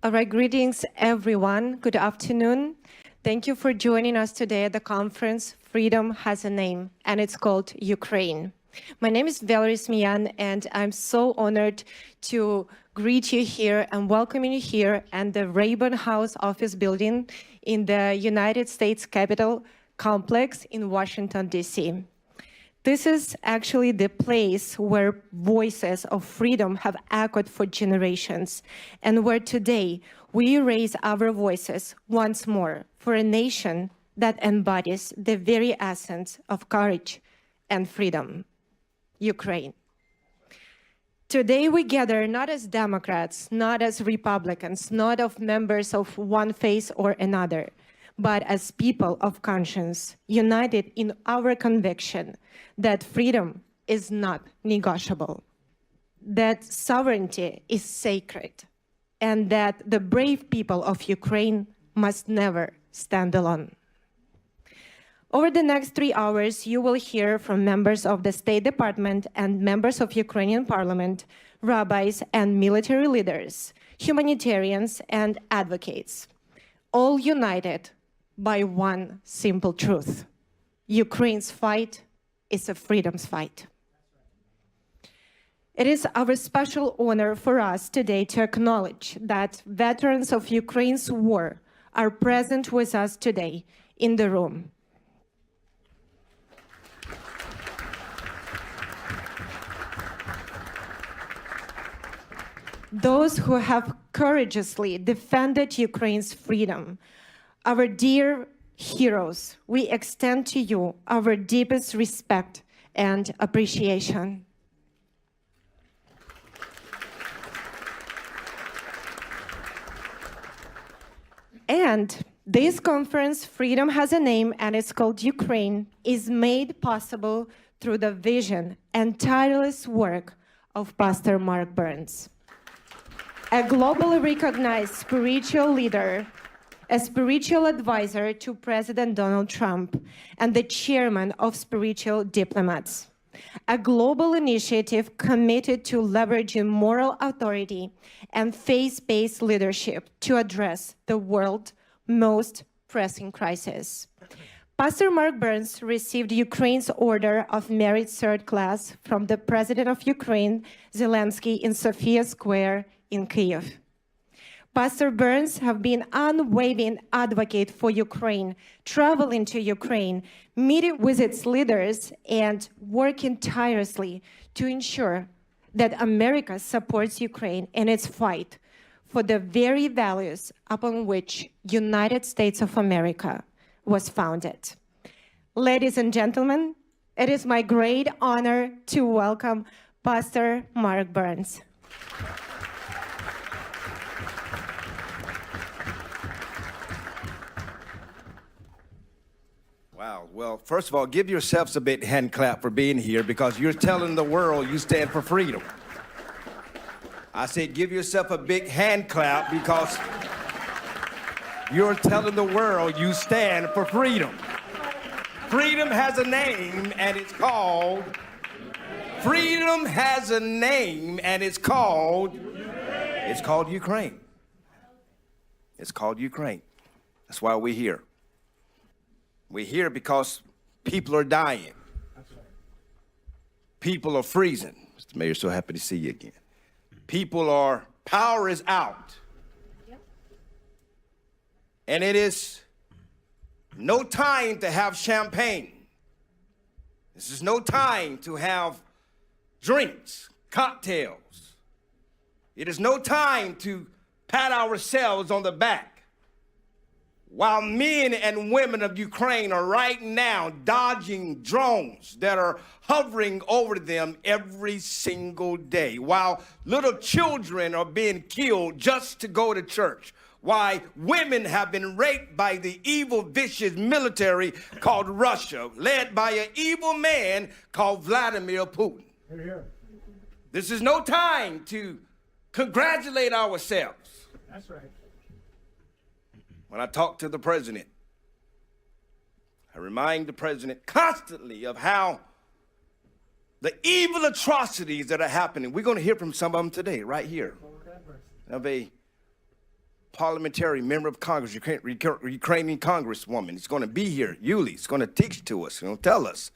All right, greetings, everyone. Good afternoon. Thank you for joining us today at the conference, Freedom Has a Name, and it's called Ukraine. My name is Valerie Smian, and I'm so honored to greet you here and welcome you here at the Rayburn House Office Building in the United States Capitol Complex in Washington, D.C. This is actually the place where voices of freedom have echoed for generations, and where today we raise our voices once more for a nation that embodies the very essence of courage and freedom, Ukraine. Today we gather not as Democrats, not as Republicans, not as members of one faith or another, but as people of conscience, united in our conviction that freedom is not negotiable, that sovereignty is sacred, and that the brave people of Ukraine must never stand alone. Over the next 3 hours, you will hear from members of the State Department and members of Ukrainian Parliament, rabbis and military leaders, humanitarians and advocates, all united by one simple truth: Ukraine's fight is a freedom's fight. It is our special honor for us today to acknowledge that veterans of Ukraine's war are present with us today in the room. Those who have courageously defended Ukraine's freedom, our dear heroes, we extend to you our deepest respect and appreciation. And this conference, Freedom Has a Name, and it's called Ukraine, is made possible through the vision and tireless work of Pastor Mark Burns, a globally recognized spiritual leader, a spiritual advisor to President Donald Trump, and the chairman of Spiritual Diplomats, a global initiative committed to leveraging moral authority and faith-based leadership to address the world's most pressing crisis. Pastor Mark Burns received Ukraine's Order of Merit Third Class from the President of Ukraine, Zelensky, in Sofia Square in Kyiv. Pastor Burns have been unwavering advocate for Ukraine, traveling to Ukraine, meeting with its leaders, and working tirelessly to ensure that America supports Ukraine in its fight for the very values upon which United States of America was founded. Ladies and gentlemen, it is my great honor to welcome Pastor Mark Burns. Wow. Well, first of all, give yourselves a big hand clap for being here, because you're telling the world you stand for freedom. I said give yourself a big hand clap because you're telling the world you stand for freedom. Freedom has a name, and it's called... Freedom has a name, and it's called... It's called Ukraine. It's called Ukraine. That's why we're here. We're here because people are dying. People are freezing. Mr. Mayor, so happy to see you again. Power is out. And it is no time to have champagne. This is no time to have drinks, cocktails. It is no time to pat ourselves on the back, while men and women of Ukraine are right now dodging drones that are hovering over them every single day, while little children are being killed just to go to church, while women have been raped by the evil, vicious military called Russia, led by an evil man called Vladimir Putin. Here, here. This is no time to congratulate ourselves. That's right. When I talk to the president, I remind the president constantly of how the evil atrocities that are happening. We're going to hear from some of them today, right here, of a parliamentary member of Congress, Ukrainian congresswoman. He's going to be here. Yuli is going to teach to us. He's going to tell us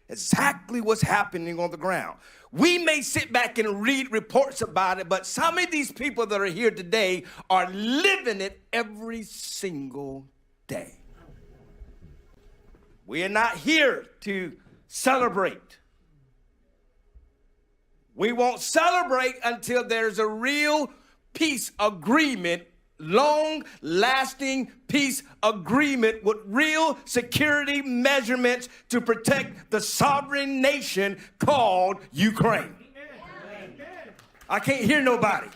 exactly what's happening on the ground. We may sit back and read reports about it, but some of these people that are here today are living it every single day. We are not here to celebrate. We won't celebrate until there's a real peace agreement, long-lasting peace agreement with real security measurements to protect the sovereign nation called Ukraine. I can't hear nobody.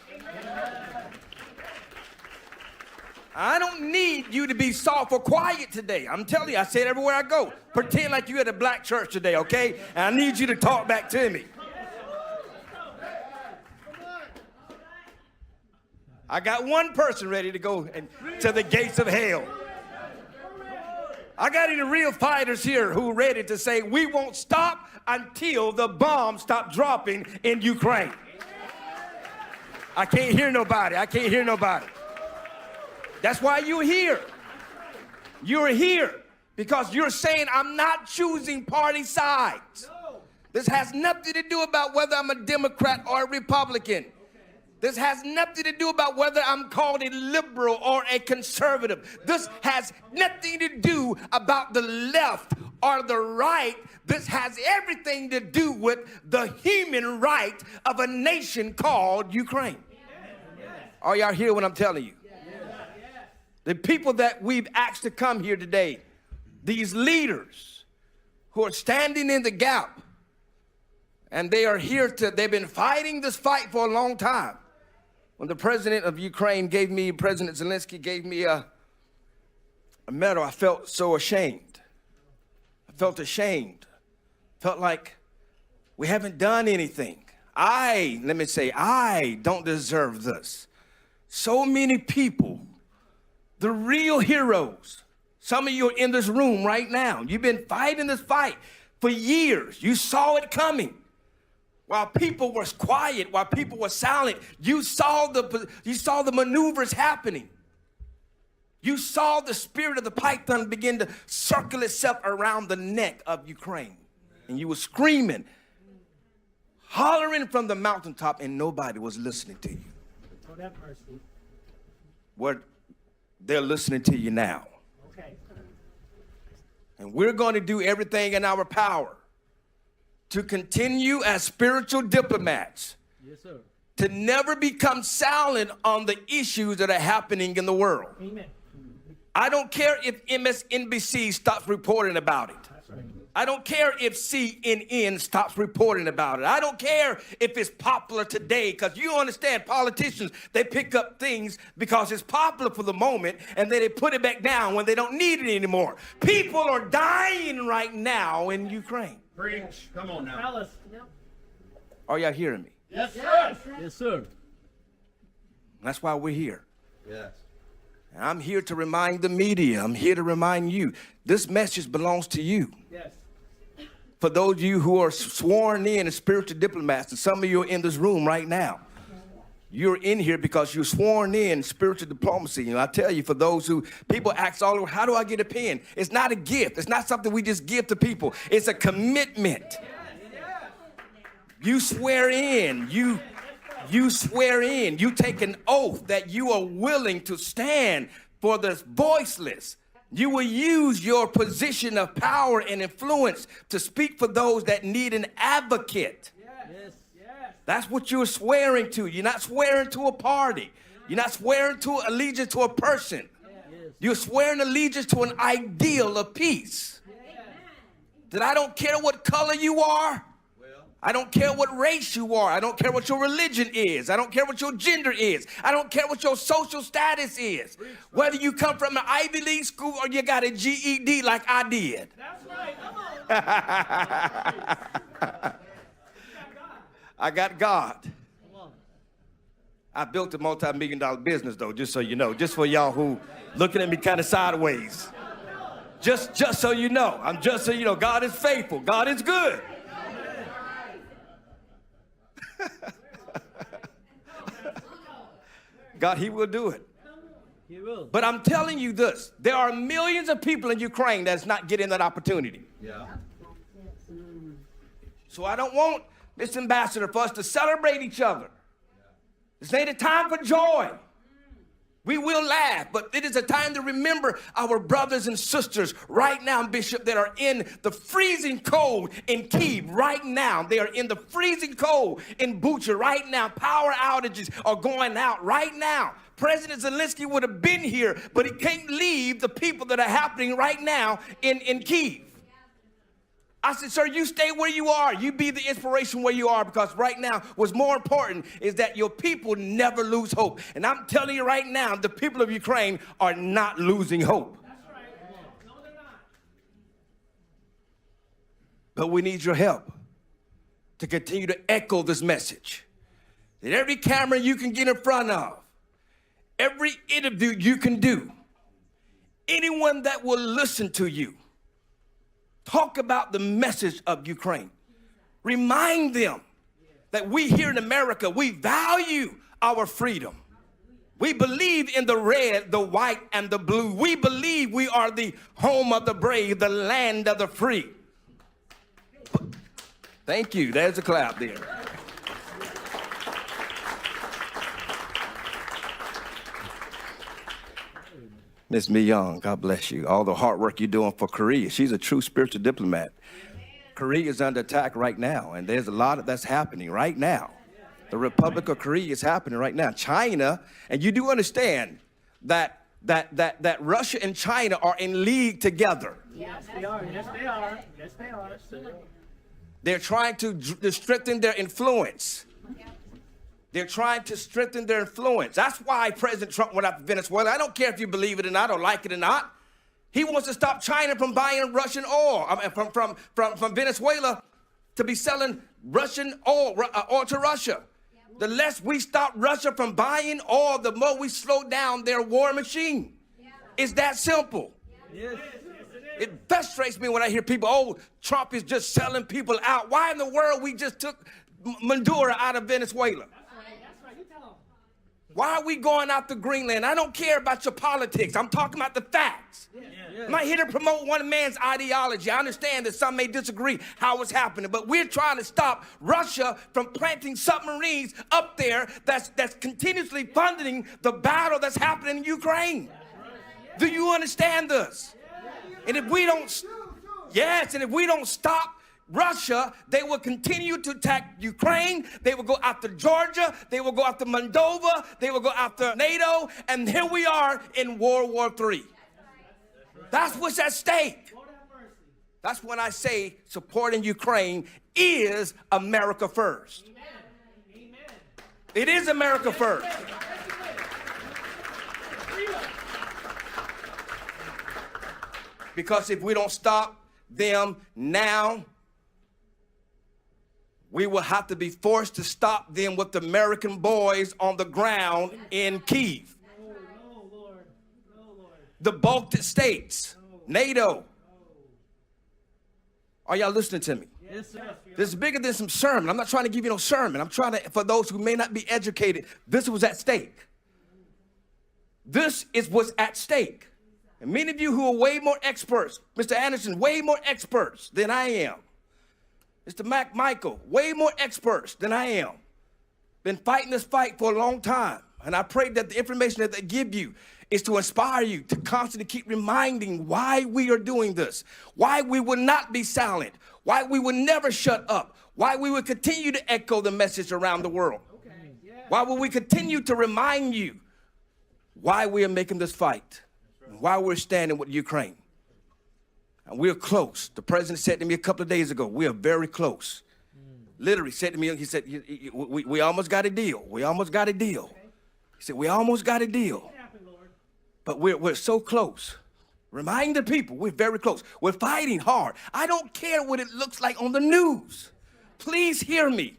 I don't need you to be soft or quiet today. I'm telling you, I say it everywhere I go. Pretend like you're at a black church today, okay? And I need you to talk back to me. I got one person ready to go to the gates of hell. I got any real fighters here who are ready to say, we won't stop until the bombs stop dropping in Ukraine. I can't hear nobody. I can't hear nobody. That's why you're here. You're here because you're saying, I'm not choosing party sides. This has nothing to do about whether I'm a Democrat or a Republican. This has nothing to do about whether I'm called a liberal or a conservative. This has nothing to do about the left or the right. This has everything to do with the human right of a nation called Ukraine. Are y'all hear what I'm telling you? The people that we've asked to come here today, these leaders who are standing in the gap, and they are here they've been fighting this fight for a long time. When the president of Ukraine President Zelensky gave me a medal, I felt so ashamed. I felt ashamed. Felt like we haven't done anything. I don't deserve this. So many people, the real heroes, some of you are in this room right now. You've been fighting this fight for years. You saw it coming. While people were quiet, while people were silent, you saw the maneuvers happening. You saw the spirit of the python begin to circle itself around the neck of Ukraine. And you were screaming, hollering from the mountaintop, and nobody was listening to you. Well, they're listening to you now. Okay. And we're going to do everything in our power to continue as spiritual diplomats. Yes, sir. To never become silent on the issues that are happening in the world. Amen. I don't care if MSNBC stops reporting about it. That's right. I don't care if CNN stops reporting about it. I don't care if it's popular today, because you understand politicians, they pick up things because it's popular for the moment, and then they put it back down when they don't need it anymore. People are dying right now in Ukraine. Preach. Come on now. Alice. Are y'all hearing me? Yes, sir. Yes, sir. That's why we're here. Yes. And I'm here to remind the media. I'm here to remind you. This message belongs to you. Yes. For those of you who are sworn in as spiritual diplomats, and some of you are in this room right now, you're in here because you're sworn in spiritual diplomacy. You know, I tell you, for those who, people ask all over, how do I get a pen? It's not a gift. It's not something we just give to people. It's a commitment. You swear in. You swear in. You take an oath that you are willing to stand for the voiceless. You will use your position of power and influence to speak for those that need an advocate. Yes. That's what you're swearing to. You're not swearing to a party. You're not swearing to allegiance to a person. You're swearing allegiance to an ideal of peace. That I don't care what color you are. I don't care what race you are. I don't care what your religion is. I don't care what your gender is. I don't care what your social status is. Whether you come from an Ivy League school or you got a GED like I did. That's right. Come on. I got God. I built a multi-million-dollar business, though, just so you know. Just for y'all who looking at me kind of sideways. Just so you know. Just so you know, God is faithful. God is good. God, he will do it. He will. But I'm telling you this, there are millions of people in Ukraine that's not getting that opportunity. Yeah. So I don't want this ambassador for us to celebrate each other. This ain't a time for joy. We will laugh, but it is a time to remember our brothers and sisters right now, Bishop, that are in the freezing cold in Kyiv right now. They are in the freezing cold in Bucha right now. Power outages are going out right now. President Zelensky would have been here, but he can't leave the people that are happening right now in Kyiv. I said, sir, you stay where you are. You be the inspiration where you are, because right now what's more important is that your people never lose hope. And I'm telling you right now, the people of Ukraine are not losing hope. That's right. No, they're not. But we need your help to continue to echo this message. That every camera you can get in front of, every interview you can do, anyone that will listen to you, talk about the message of Ukraine. Remind them that we here in America, we value our freedom. We believe in the red, the white, and the blue. We believe we are the home of the brave, the land of the free. Thank you. There's a clap there. Miss Mi Young, God bless you. All the hard work you're doing for Korea. She's a true spiritual diplomat. Korea is under attack right now, and there's a lot of that's happening right now. The Republic of Korea is happening right now. China, and you do understand that Russia and China are in league together. Yes, they are. Yes, they are. Yes, they are. They're trying to strengthen their influence. They're trying to strengthen their influence. That's why President Trump went after Venezuela. I don't care if you believe it or not or like it or not. He wants to stop China from buying Russian oil, from Venezuela to be selling Russian oil to Russia. The less we stop Russia from buying oil, the more we slow down their war machine. It's that simple. Yes. It frustrates me when I hear people, oh, Trump is just selling people out. Why in the world we just took Maduro out of Venezuela? Why are we going out to Greenland? I don't care about your politics. I'm talking about the facts. I'm not here to promote one man's ideology. I understand that some may disagree how it's happening, but we're trying to stop Russia from planting submarines up there that's continuously funding the battle that's happening in Ukraine. Do you understand this? And if we don't, and if we don't stop Russia, they will continue to attack Ukraine. They will go after Georgia. They will go after Moldova. They will go after NATO. And here we are in World War III. That's what's at stake. That's when I say supporting Ukraine is America first. It is America first. Because if we don't stop them now, we will have to be forced to stop them with the American boys on the ground in Kyiv. The Baltic states, NATO. Are y'all listening to me? Yes, sir. This is bigger than some sermon. I'm not trying to give you no sermon. I'm trying to, for those who may not be educated, this was at stake. This is what's at stake. And many of you who are way more experts, Mr. Anderson, way more experts than I am. Mr. Michael, way more experts than I am. Been fighting this fight for a long time. And I pray that the information that they give you is to inspire you to constantly keep reminding why we are doing this, why we will not be silent, why we will never shut up, why we will continue to echo the message around the world. Why will we continue to remind you why we are making this fight, and why we're standing with Ukraine. And we're close. The president said to me a couple of days ago, we are very close. Literally said to me, he said, we almost got a deal. We almost got a deal. He said, we almost got a deal. But we're so close. Remind the people, we're very close. We're fighting hard. I don't care what it looks like on the news. Please hear me,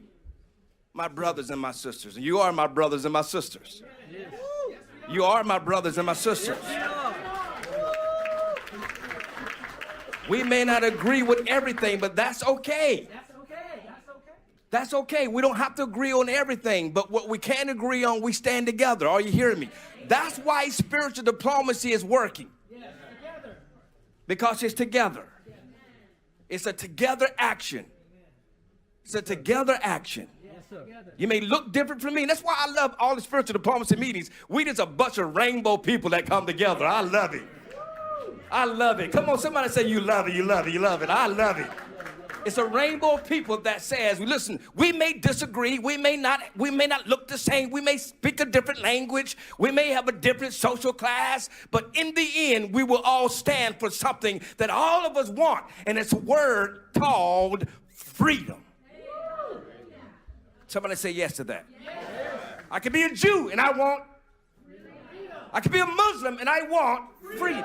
my brothers and my sisters. And you are my brothers and my sisters. You are my brothers and my sisters. We may not agree with everything, but that's okay. That's okay. We don't have to agree on everything, but what we can agree on, we stand together. Are you hearing me? That's why spiritual diplomacy is working. Because it's together. It's a together action. It's a together action. You may look different from me. That's why I love all the spiritual diplomacy meetings. We just a bunch of rainbow people that come together. I love it. I love it. Come on, somebody say you love it, you love it, you love it. I love it. It's a rainbow of people that says, listen, we may disagree, we may not look the same, we may speak a different language, we may have a different social class, but in the end, we will all stand for something that all of us want, and it's a word called freedom. Somebody say yes to that. Yes. I could be a Jew and I want freedom. I could be a Muslim and I want freedom.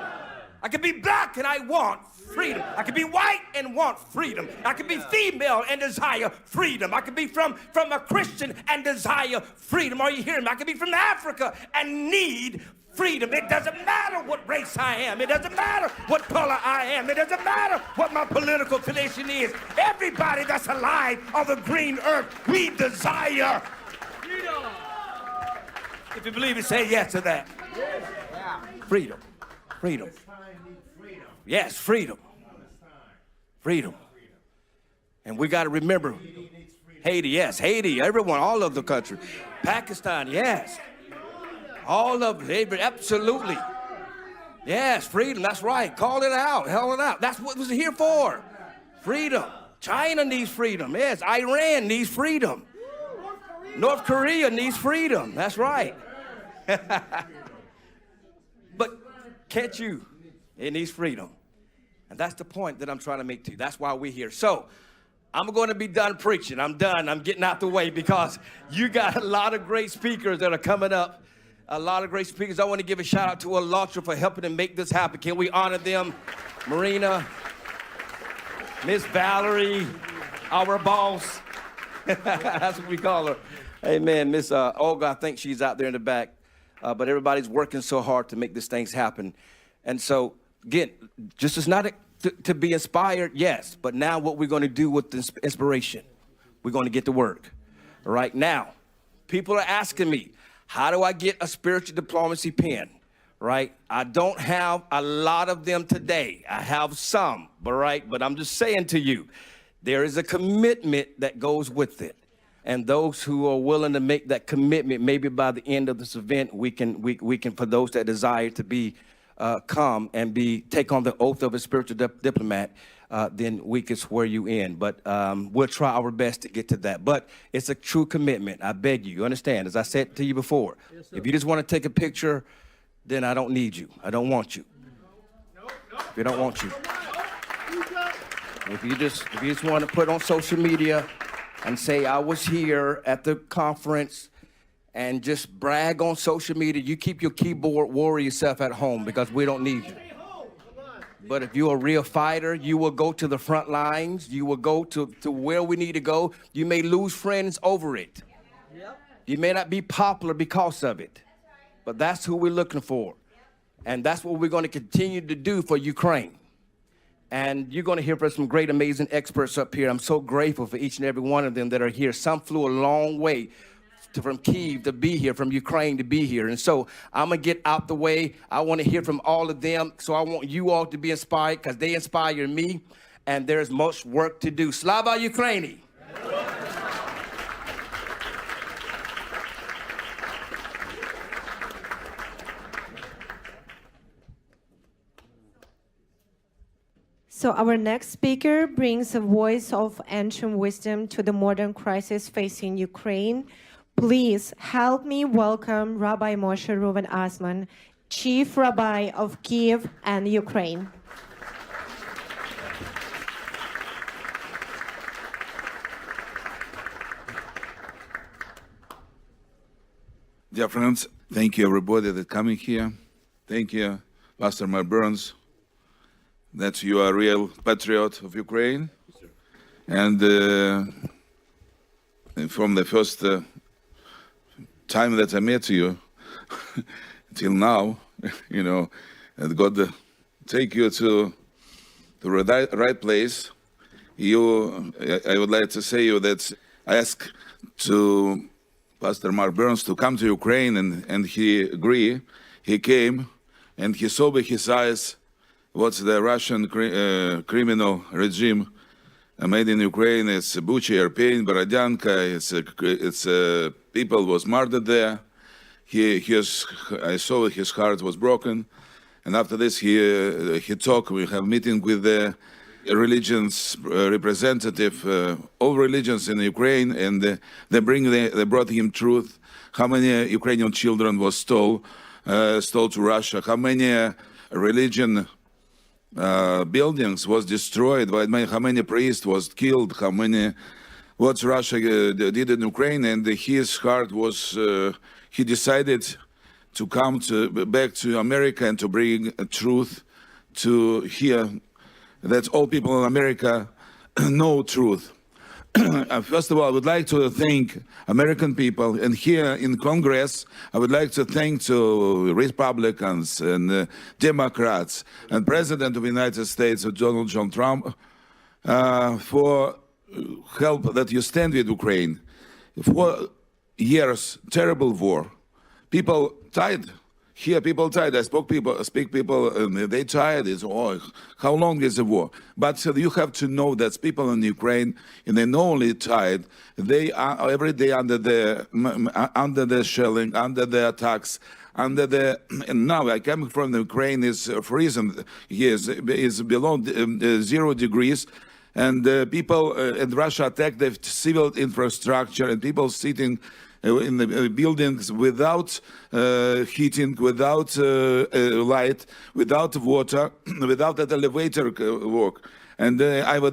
I could be black and I want freedom. I could be white and want freedom. I could be female and desire freedom. I could be from a Christian and desire freedom. Are you hearing me? I could be from Africa and need freedom. It doesn't matter what race I am. It doesn't matter what color I am. It doesn't matter what my political affiliation is. Everybody that's alive on the green earth, we desire freedom. If you believe it, say yes to that. Freedom. Freedom. Yes, freedom. Freedom. And we got to remember Haiti, yes, Haiti, everyone, all of the country. Pakistan, yes. All of it, absolutely. Yes, freedom, that's right. Call it out, hell it out. That's what it was here for. Freedom. China needs freedom. Yes, Iran needs freedom. North Korea needs freedom. That's right. But can't you? It needs freedom. And that's the point that I'm trying to make to you. That's why we're here. So I'm going to be done preaching. I'm done. I'm getting out the way because you got a lot of great speakers that are coming up. A lot of great speakers. I want to give a shout out to ALLATRA for helping to make this happen. Can we honor them? Marina, Miss Valerie, our boss. That's what we call her. Amen. Miss Olga, I think she's out there in the back. But everybody's working so hard to make these things happen. And so, again, just as not to be inspired, yes. But now what we're going to do with this inspiration, we're going to get to work. Right now, people are asking me, how do I get a spiritual diplomacy pen? Right? I don't have a lot of them today. I have some, but I'm just saying to you, there is a commitment that goes with it. And those who are willing to make that commitment, maybe by the end of this event, we can, for those that desire to be, come and take on the oath of a spiritual diplomat, then we can swear you in. But we'll try our best to get to that. But it's a true commitment. I beg you. You understand? As I said to you before, yes, if you just want to take a picture, then I don't need you. I don't want you. If you don't want you. If you just want to put on social media and say, I was here at the conference, and just brag on social media, you keep your keyboard warrior yourself at home because we don't need you. But if you're a real fighter, you will go to the front lines. You will go to where we need to go. You may lose friends over it. You may not be popular because of it. But that's who we're looking for. And that's what we're going to continue to do for Ukraine. And you're going to hear from some great, amazing experts up here. I'm so grateful for each and every one of them that are here. Some flew a long way from Kyiv to be here, from Ukraine to be here. And so I'm going to get out the way. I want to hear from all of them. So I want you all to be inspired because they inspire me. And there's much work to do. Slava Ukraini. So our next speaker brings a voice of ancient wisdom to the modern crisis facing Ukraine. Please help me welcome Rabbi Moshe Reuven Asman, Chief Rabbi of Kyiv and Ukraine. Dear friends, thank you everybody that coming here. Thank you, Pastor Mike Burns, that you are a real patriot of Ukraine. And from the first time that I met you till now, you know, and God take you to the right place. I would like to say you that I asked to Pastor Mark Burns to come to Ukraine, and he agreed. He came, and he saw with his eyes what the Russian criminal regime made in Ukraine. It's Bucha, Irpin, Borodyanka. It's people was murdered there. I saw his heart was broken, and after this he talked. We have meeting with the religions representative, all religions in Ukraine, and they brought him truth. How many Ukrainian children was stole to Russia? How many religion buildings was destroyed? How many priests was killed? How many? What Russia did in Ukraine? And his heart was. He decided to come back to America and to bring truth to here. That all people in America know truth. First of all, I would like to thank American people, and here in Congress, I would like to thank to Republicans and Democrats and President of the United States, Donald John Trump, for help that you stand with Ukraine. 4 years, terrible war. People died. Here, people tired. I speak people, and they tired. It's, oh, how long is the war? But you have to know that people in Ukraine, and they not only tired, they are every day under the shelling, under the attacks, and now I come from the Ukraine is freezing. Yes, is below 0 degrees. And people in Russia attacked the civil infrastructure, and people sitting in the buildings without heating, without light, without water, without that elevator work. And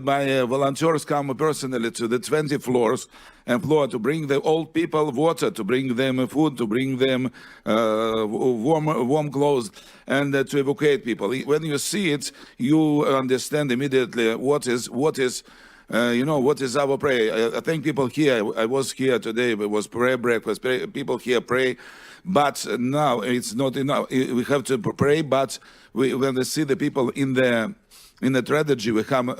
my volunteers come personally to the 20 floors and floor to bring the old people water, to bring them food, to bring them warm clothes, and to evacuate people. When you see it, you understand immediately what is what is our prayer. I think people here, I was here today, it was prayer breakfast, people here pray, but now it's not enough. We have to pray, but when we see the people in the tragedy, we come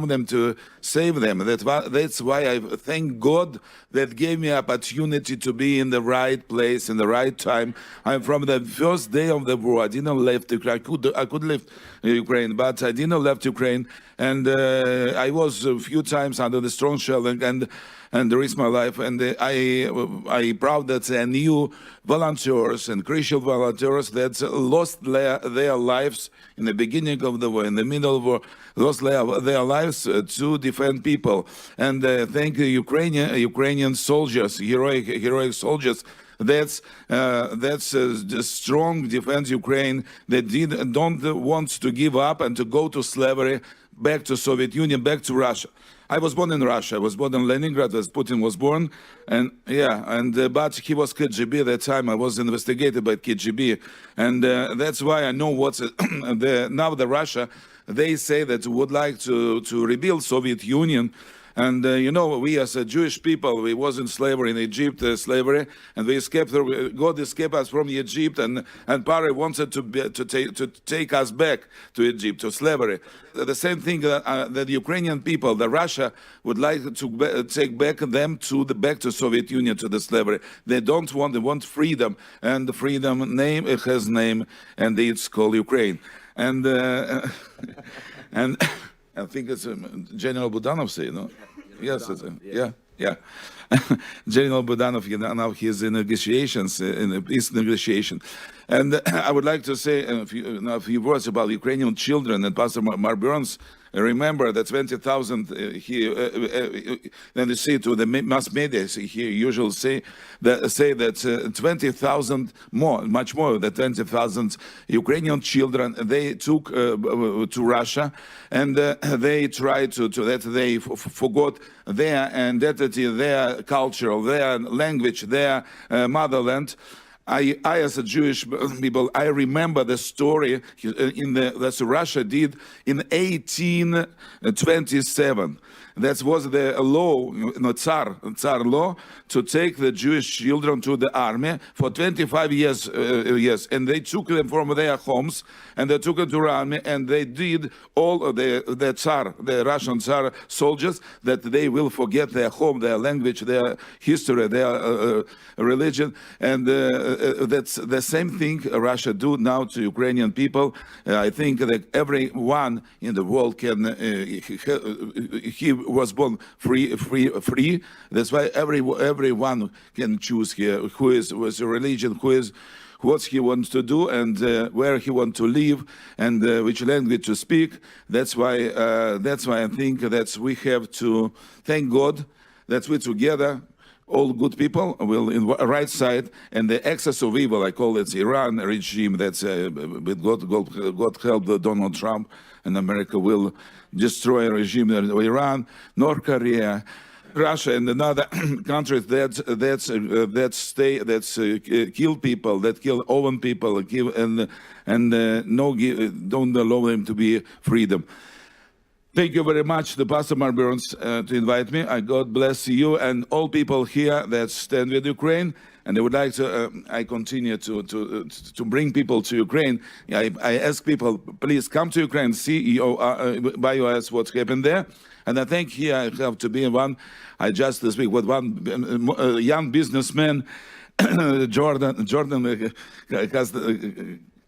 them to save them. That's why I thank God that gave me opportunity to be in the right place in the right time. I'm from the first day of the war. I didn't leave Ukraine. I could leave Ukraine, but I didn't leave Ukraine. And I was a few times under the strong shelling and risked my life. And I proud that I knew volunteers and Christian volunteers that lost their lives in the beginning of the war, in the middle of the war, lost their lives to defend people. And thank the Ukrainian soldiers, heroic soldiers. That's the strong defense Ukraine that don't want to give up and to go to slavery, back to Soviet Union, back to Russia. I was born in Russia. I was born in Leningrad, as Putin was born, and but he was KGB at that time. I was investigated by KGB, and that's why I know what's now the Russia. They say that would like to rebuild Soviet Union. And we as a Jewish people, we was in slavery in Egypt, slavery, and we escaped. God escaped us from Egypt, and Pharaoh wanted to take us back to Egypt, to slavery. The same thing that the Ukrainian people, the Russia, would like to take back them back to Soviet Union, to the slavery. They don't want. They want freedom, and the freedom name it has name, and it's called Ukraine. And and. I think it's General Budanov say, no? Yes, yeah. General Budanov, now he's in negotiations, in a peace negotiation. And I would like to say a few words about Ukrainian children. And Pastor Mark Burns, remember that 20,000 then you see to the mass media, he usually say that 20,000 more, much more than 20,000 Ukrainian children they took to Russia, and they tried to that they forgot their identity, their culture, their language, their motherland. I as a Jewish people, I remember the story that Russia did in 1827. That was the law, Tsar law, to take the Jewish children to the army for 25 years, and they took them from their homes, and they took them to the army, and they did all of the Tsar, the Russian Tsar soldiers, that they will forget their home, their language, their history, their religion, and that's the same thing Russia do now to Ukrainian people. I think that everyone in the world can, he was born free. That's why everyone can choose here who is with a religion, who is what he wants to do, and where he wants to live, and which language to speak. That's why I think that we have to thank God that we together, all good people, will in the right side, and the excess of evil, I call it Iran regime, that's with God help Donald Trump, and America will destroy a regime of Iran, North Korea, Russia, and another countries that kill people, that kill own people, don't allow them to be freedom. Thank you very much to Pastor Mark Burns to invite me. God bless you and all people here that stand with Ukraine. And I would like to, I continue to bring people to Ukraine. I ask people, please come to Ukraine, see by your eyes what's happened there. And I think here I have to be one. I just speak with one young businessman, Jordan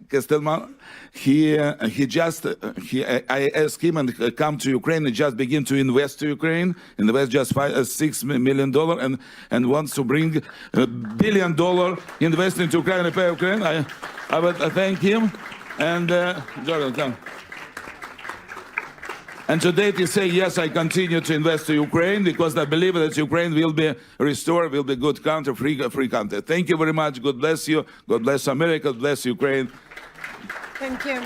Castelman. I asked him and come to Ukraine and just begin to invest to Ukraine, invest just $6 million and wants to bring $1 billion invest into Ukraine and pay Ukraine. I would thank him. And Jordan, come. And today they say, yes, I continue to invest to Ukraine because I believe that Ukraine will be restored, will be a good country, free country. Thank you very much. God bless you. God bless America. God bless Ukraine. Thank you.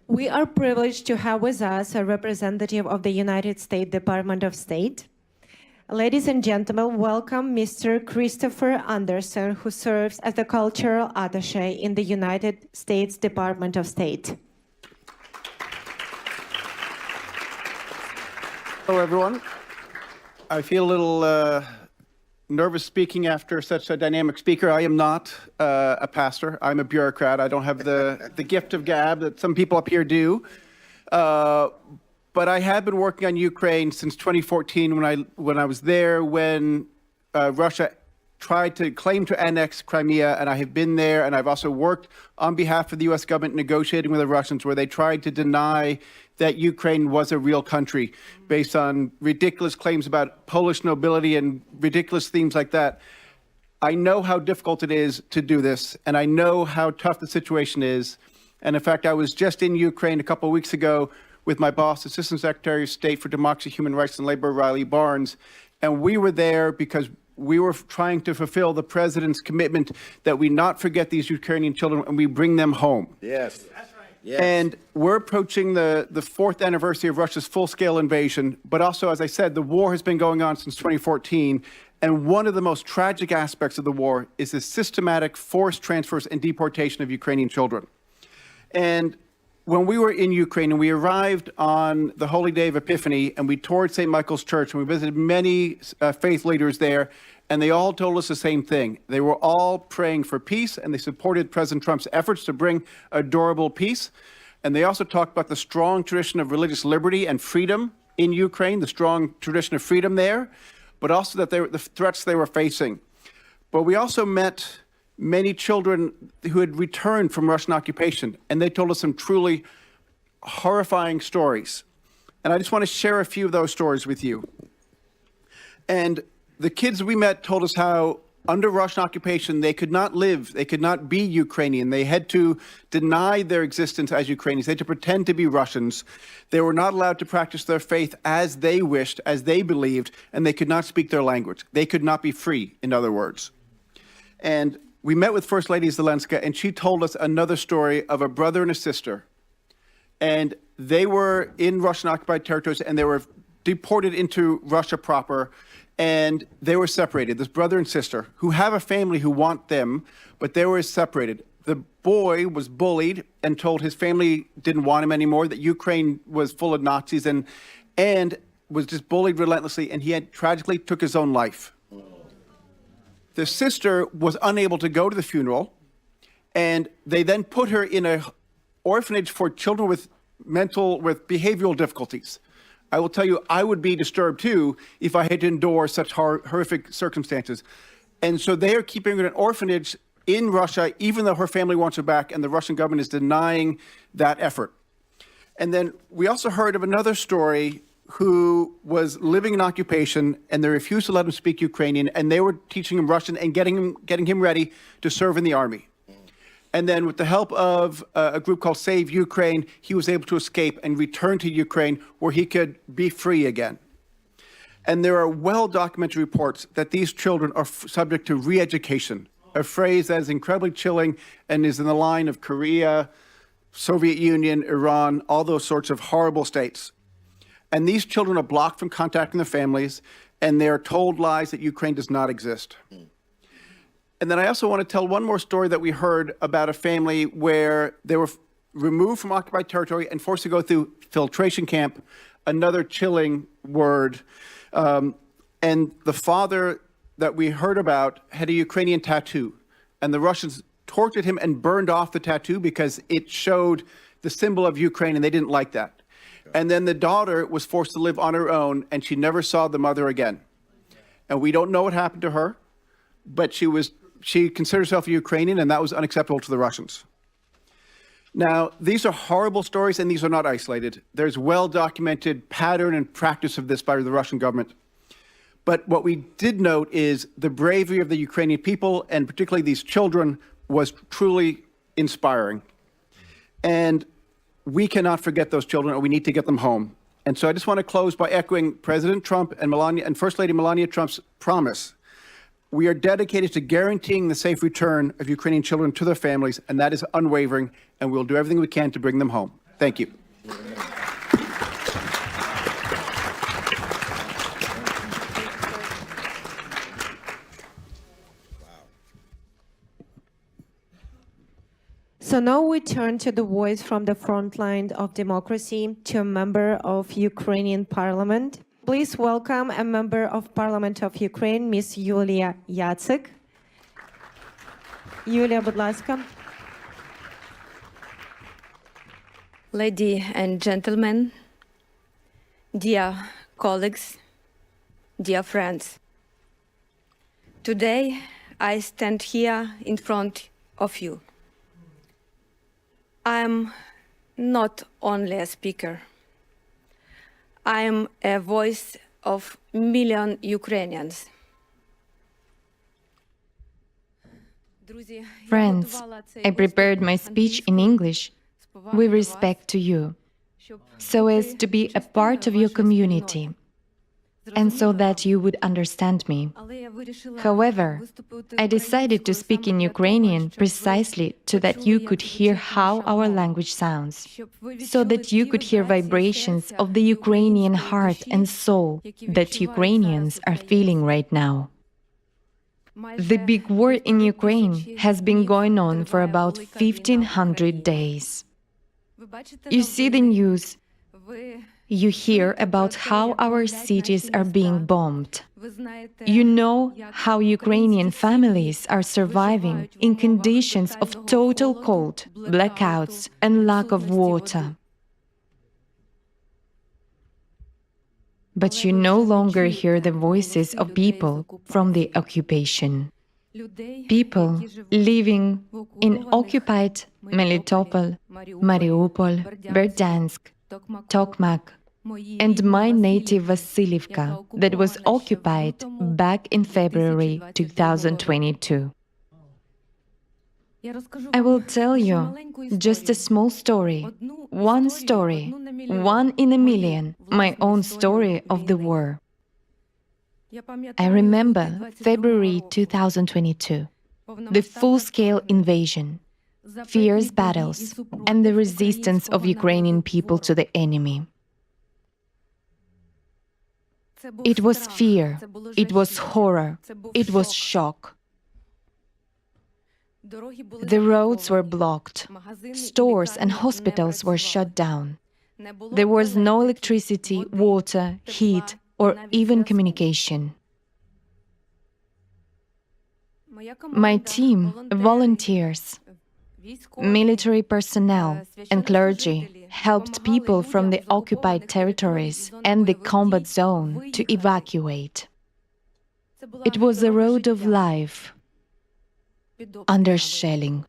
We are privileged to have with us a representative of the United States Department of State. Ladies and gentlemen, welcome Mr. Christopher Anderson, who serves as the Cultural Attaché in the United States Department of State. Hello, everyone. I feel a little nervous speaking after such a dynamic speaker. I am not a pastor. I'm a bureaucrat. I don't have the gift of gab that some people up here do. But I have been working on Ukraine since 2014 when I was there when Russia tried to claim to annex Crimea, and I have been there, and I've also worked on behalf of the U.S. government negotiating with the Russians where they tried to deny that Ukraine was a real country based on ridiculous claims about Polish nobility and ridiculous themes like that. I know how difficult it is to do this, and I know how tough the situation is. And in fact, I was just in Ukraine a couple of weeks ago with my boss, Assistant Secretary of State for Democracy, Human Rights and Labor, Riley Barnes. And we were there because we were trying to fulfill the president's commitment that we not forget these Ukrainian children and we bring them home. Yes. That's right. Yes. And we're approaching the 4th anniversary of Russia's full-scale invasion. But also, as I said, the war has been going on since 2014. And one of the most tragic aspects of the war is the systematic forced transfers and deportation of Ukrainian children. And when we were in Ukraine and we arrived on the holy day of Epiphany and we toured St. Michael's Church and we visited many faith leaders there, and they all told us the same thing. They were all praying for peace and they supported President Trump's efforts to bring a durable peace. And they also talked about the strong tradition of religious liberty and freedom in Ukraine, the strong tradition of freedom there, but also that the threats they were facing. But we also met many children who had returned from Russian occupation, and they told us some truly horrifying stories. And I just want to share a few of those stories with you. And the kids we met told us how under Russian occupation, they could not live, they could not be Ukrainian. They had to deny their existence as Ukrainians. They had to pretend to be Russians. They were not allowed to practice their faith as they wished, as they believed, and they could not speak their language. They could not be free, in other words. And we met with First Lady Zelenska, and she told us another story of a brother and a sister. And they were in Russian-occupied territories, and they were deported into Russia proper, and they were separated. This brother and sister who have a family who want them, but they were separated. The boy was bullied and told his family didn't want him anymore, that Ukraine was full of Nazis, and was just bullied relentlessly, and he had tragically took his own life. The sister was unable to go to the funeral, and they then put her in an orphanage for children with behavioral difficulties. I will tell you, I would be disturbed too if I had to endure such horrific circumstances. And so they are keeping her in an orphanage in Russia, even though her family wants her back, and the Russian government is denying that effort. And then we also heard of another story who was living in occupation, and they refused to let him speak Ukrainian, and they were teaching him Russian and getting him ready to serve in the army. And then with the help of a group called Save Ukraine, he was able to escape and return to Ukraine where he could be free again. And there are well-documented reports that these children are subject to re-education, a phrase that is incredibly chilling and is in the line of Korea, Soviet Union, Iran, all those sorts of horrible states. And these children are blocked from contacting their families, and they're told lies that Ukraine does not exist. And then I also want to tell one more story that we heard about a family where they were removed from occupied territory and forced to go through filtration camp, another chilling word. And the father that we heard about had a Ukrainian tattoo, and the Russians tortured him and burned off the tattoo because it showed the symbol of Ukraine, and they didn't like that. And then the daughter was forced to live on her own, and she never saw the mother again. And we don't know what happened to her, but she considered herself a Ukrainian, and that was unacceptable to the Russians. Now, these are horrible stories, and these are not isolated. There's well-documented pattern and practice of this by the Russian government. But what we did note is the bravery of the Ukrainian people, and particularly these children, was truly inspiring. And we cannot forget those children, and we need to get them home. And so I just want to close by echoing President Trump and First Lady Melania Trump's promise. We are dedicated to guaranteeing the safe return of Ukrainian children to their families, and that is unwavering, and we'll do everything we can to bring them home. Thank you. So now we turn to the voice from the front line of democracy, to a member of Ukrainian parliament. Please welcome a member of Parliament of Ukraine, Miss Yulia Yacek. Yulia, будь ласка. Ladies and gentlemen, dear colleagues, dear friends, today I stand here in front of you. I am not only a speaker. I am a voice of millions Ukrainians. Friends, I prepared my speech in English with respect to you, so as to be a part of your community, and so that you would understand me. However, I decided to speak in Ukrainian precisely so that you could hear how our language sounds, so that you could hear vibrations of the Ukrainian heart and soul that Ukrainians are feeling right now. The big war in Ukraine has been going on for about 1,500 days. You see the news. You hear about how our cities are being bombed. You know how Ukrainian families are surviving in conditions of total cold, blackouts, and lack of water. But you no longer hear the voices of people from the occupation. People living in occupied Melitopol, Mariupol, Berdyansk, Tokmak, and my native Vasilivka that was occupied back in February 2022. I will tell you just a small story, one in a million, my own story of the war. I remember February 2022, the full-scale invasion, fierce battles, and the resistance of Ukrainian people to the enemy. It was fear, it was horror, it was shock. The roads were blocked, stores and hospitals were shut down. There was no electricity, water, heat, or even communication. My team, volunteers, military personnel, and clergy helped people from the occupied territories and the combat zone to evacuate. It was a road of life under shelling.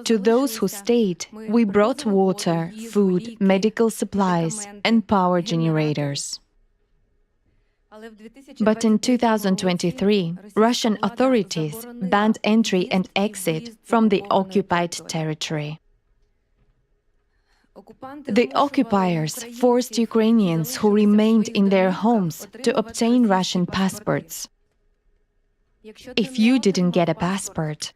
To those who stayed, we brought water, food, medical supplies, and power generators. But in 2023, Russian authorities banned entry and exit from the occupied territory. The occupiers forced Ukrainians who remained in their homes to obtain Russian passports. If you didn't get a passport,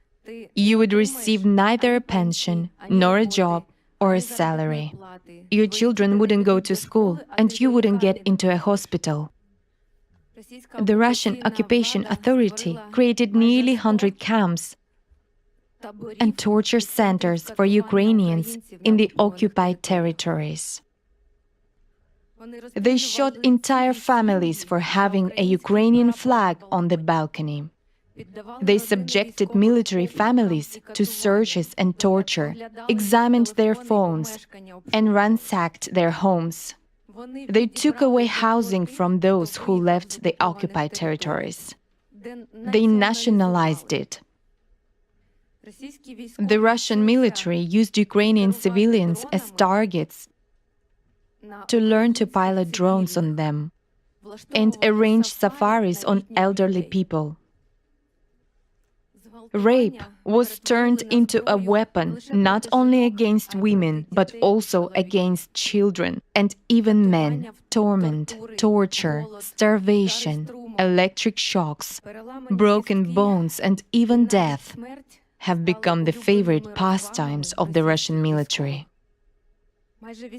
you would receive neither a pension, nor a job, or a salary. Your children wouldn't go to school, and you wouldn't get into a hospital. The Russian occupation authority created nearly 100 camps and torture centers for Ukrainians in the occupied territories. They shot entire families for having a Ukrainian flag on the balcony. They subjected military families to searches and torture, examined their phones, and ransacked their homes. They took away housing from those who left the occupied territories. They nationalized it. The Russian military used Ukrainian civilians as targets to learn to pilot drones on them and arrange safaris on elderly people. Rape was turned into a weapon not only against women, but also against children and even men. Torment, torture, starvation, electric shocks, broken bones, and even death have become the favorite pastimes of the Russian military.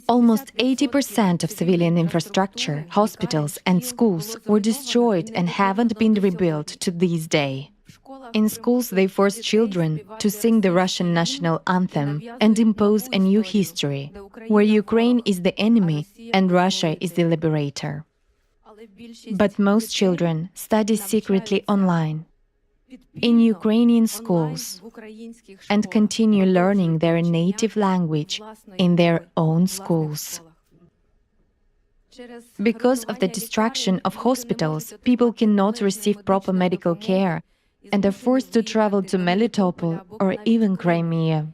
Almost 80% of civilian infrastructure, hospitals, and schools were destroyed and haven't been rebuilt to this day. In schools, they forced children to sing the Russian national anthem and impose a new history, where Ukraine is the enemy and Russia is the liberator. But most children study secretly online, in Ukrainian schools, and continue learning their native language in their own schools. Because of the destruction of hospitals, people cannot receive proper medical care and are forced to travel to Melitopol or even Crimea.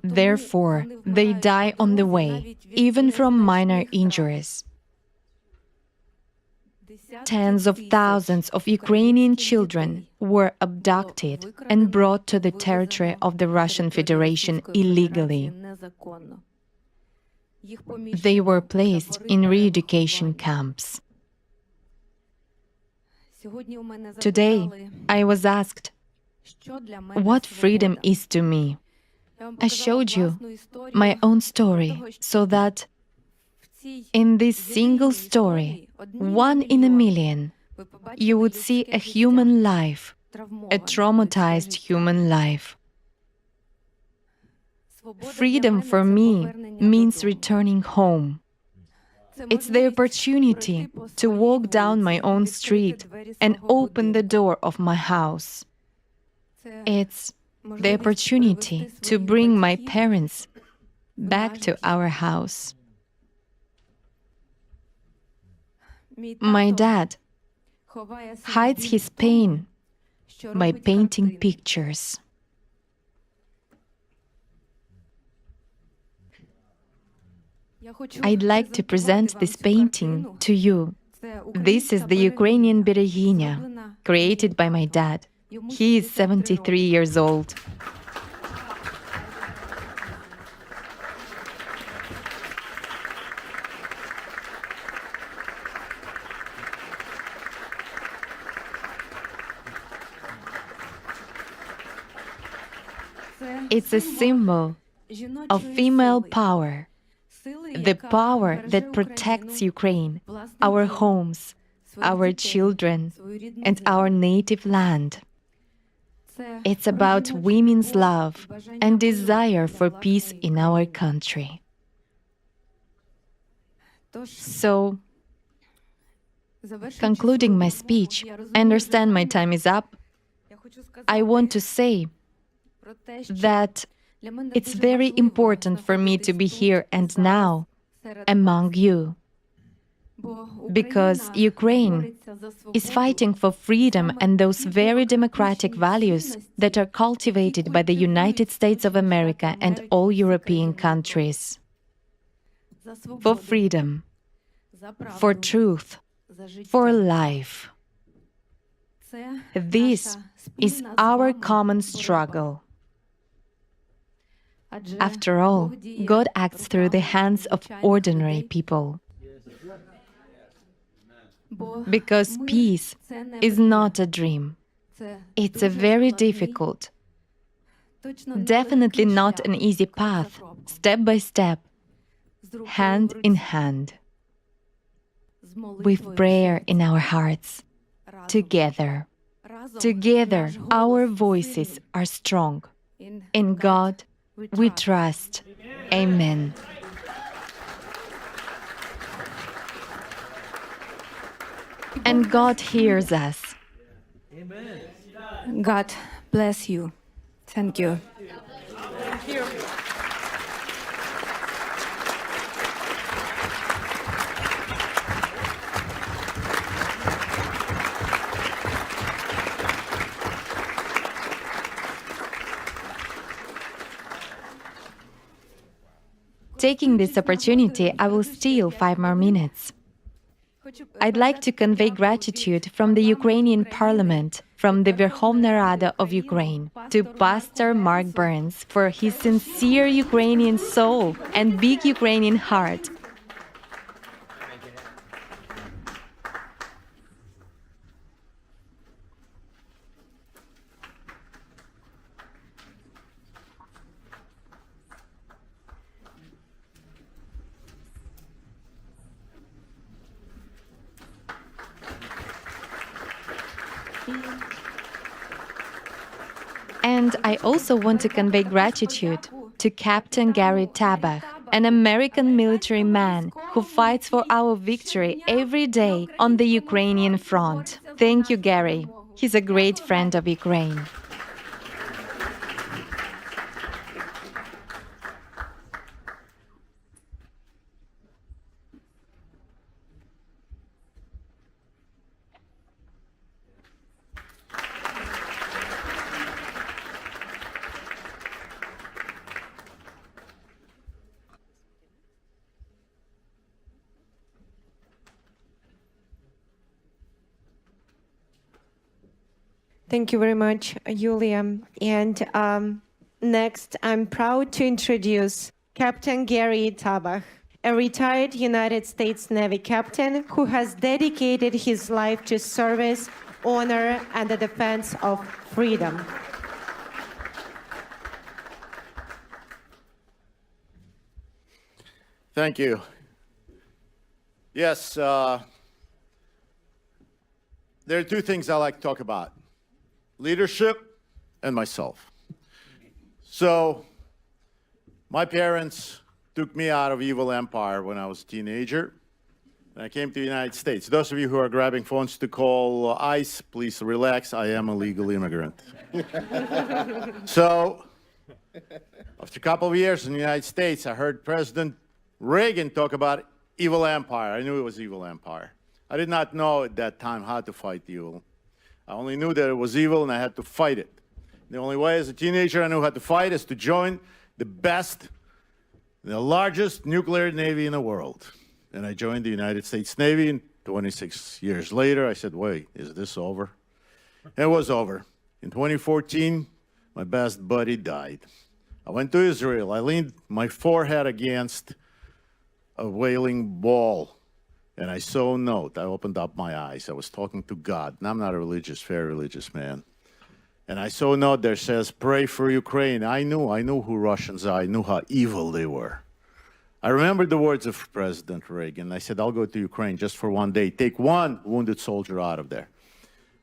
Therefore, they die on the way, even from minor injuries. Tens of thousands of Ukrainian children were abducted and brought to the territory of the Russian Federation illegally. They were placed in re-education camps. Today, I was asked what freedom is to me. I showed you my own story so that in this single story, 1 in a million, you would see a human life, a traumatized human life. Freedom for me means returning home. It's the opportunity to walk down my own street and open the door of my house. It's the opportunity to bring my parents back to our house. My dad hides his pain by painting pictures. I'd like to present this painting to you. This is the Ukrainian Bereginya, created by my dad. He is 73 years old. It's a symbol of female power, the power that protects Ukraine, our homes, our children, and our native land. It's about women's love and desire for peace in our country. So, concluding my speech, I understand my time is up. I want to say that it's very important for me to be here and now among you, because Ukraine is fighting for freedom and those very democratic values that are cultivated by the United States of America and all European countries. For freedom, for truth, for life. This is our common struggle. After all, God acts through the hands of ordinary people. Because peace is not a dream. It's a very difficult, definitely not an easy path, step by step, hand in hand, with prayer in our hearts, together. Together, our voices are strong. In God, we trust. Amen. And God hears us. God bless you. Thank you. Thank you. Taking this opportunity, I will steal 5 more minutes. I'd like to convey gratitude from the Ukrainian Parliament, from the Verkhovna Rada of Ukraine, to Pastor Mark Burns for his sincere Ukrainian soul and big Ukrainian heart. And I also want to convey gratitude to Captain Gary Tabach, an American military man who fights for our victory every day on the Ukrainian front. Thank you, Gary. He's a great friend of Ukraine. Thank you very much, Yulia. And next, I'm proud to introduce Captain Gary Tabach, a retired United States Navy captain who has dedicated his life to service, honor, and the defense of freedom. Thank you. Yes, there are 2 things I like to talk about: leadership and myself. So, my parents took me out of evil empire when I was a teenager, and I came to the United States. Those of you who are grabbing phones to call ICE, please relax. I am a legal immigrant. So, after a couple of years in the United States, I heard President Reagan talk about evil empire. I knew it was evil empire. I did not know at that time how to fight evil. I only knew that it was evil and I had to fight it. The only way as a teenager I knew how to fight is to join the best, the largest nuclear navy in the world. And I joined the United States Navy, and 26 years later I said, wait, is this over? And it was over. In 2014, my best buddy died. I went to Israel. I leaned my forehead against a wailing wall, and I saw a note. I opened up my eyes. I was talking to God, and I'm not a very religious man. And I saw a note there says, pray for Ukraine. I knew who Russians are. I knew how evil they were. I remembered the words of President Reagan. I said, I'll go to Ukraine just for one day, take one wounded soldier out of there.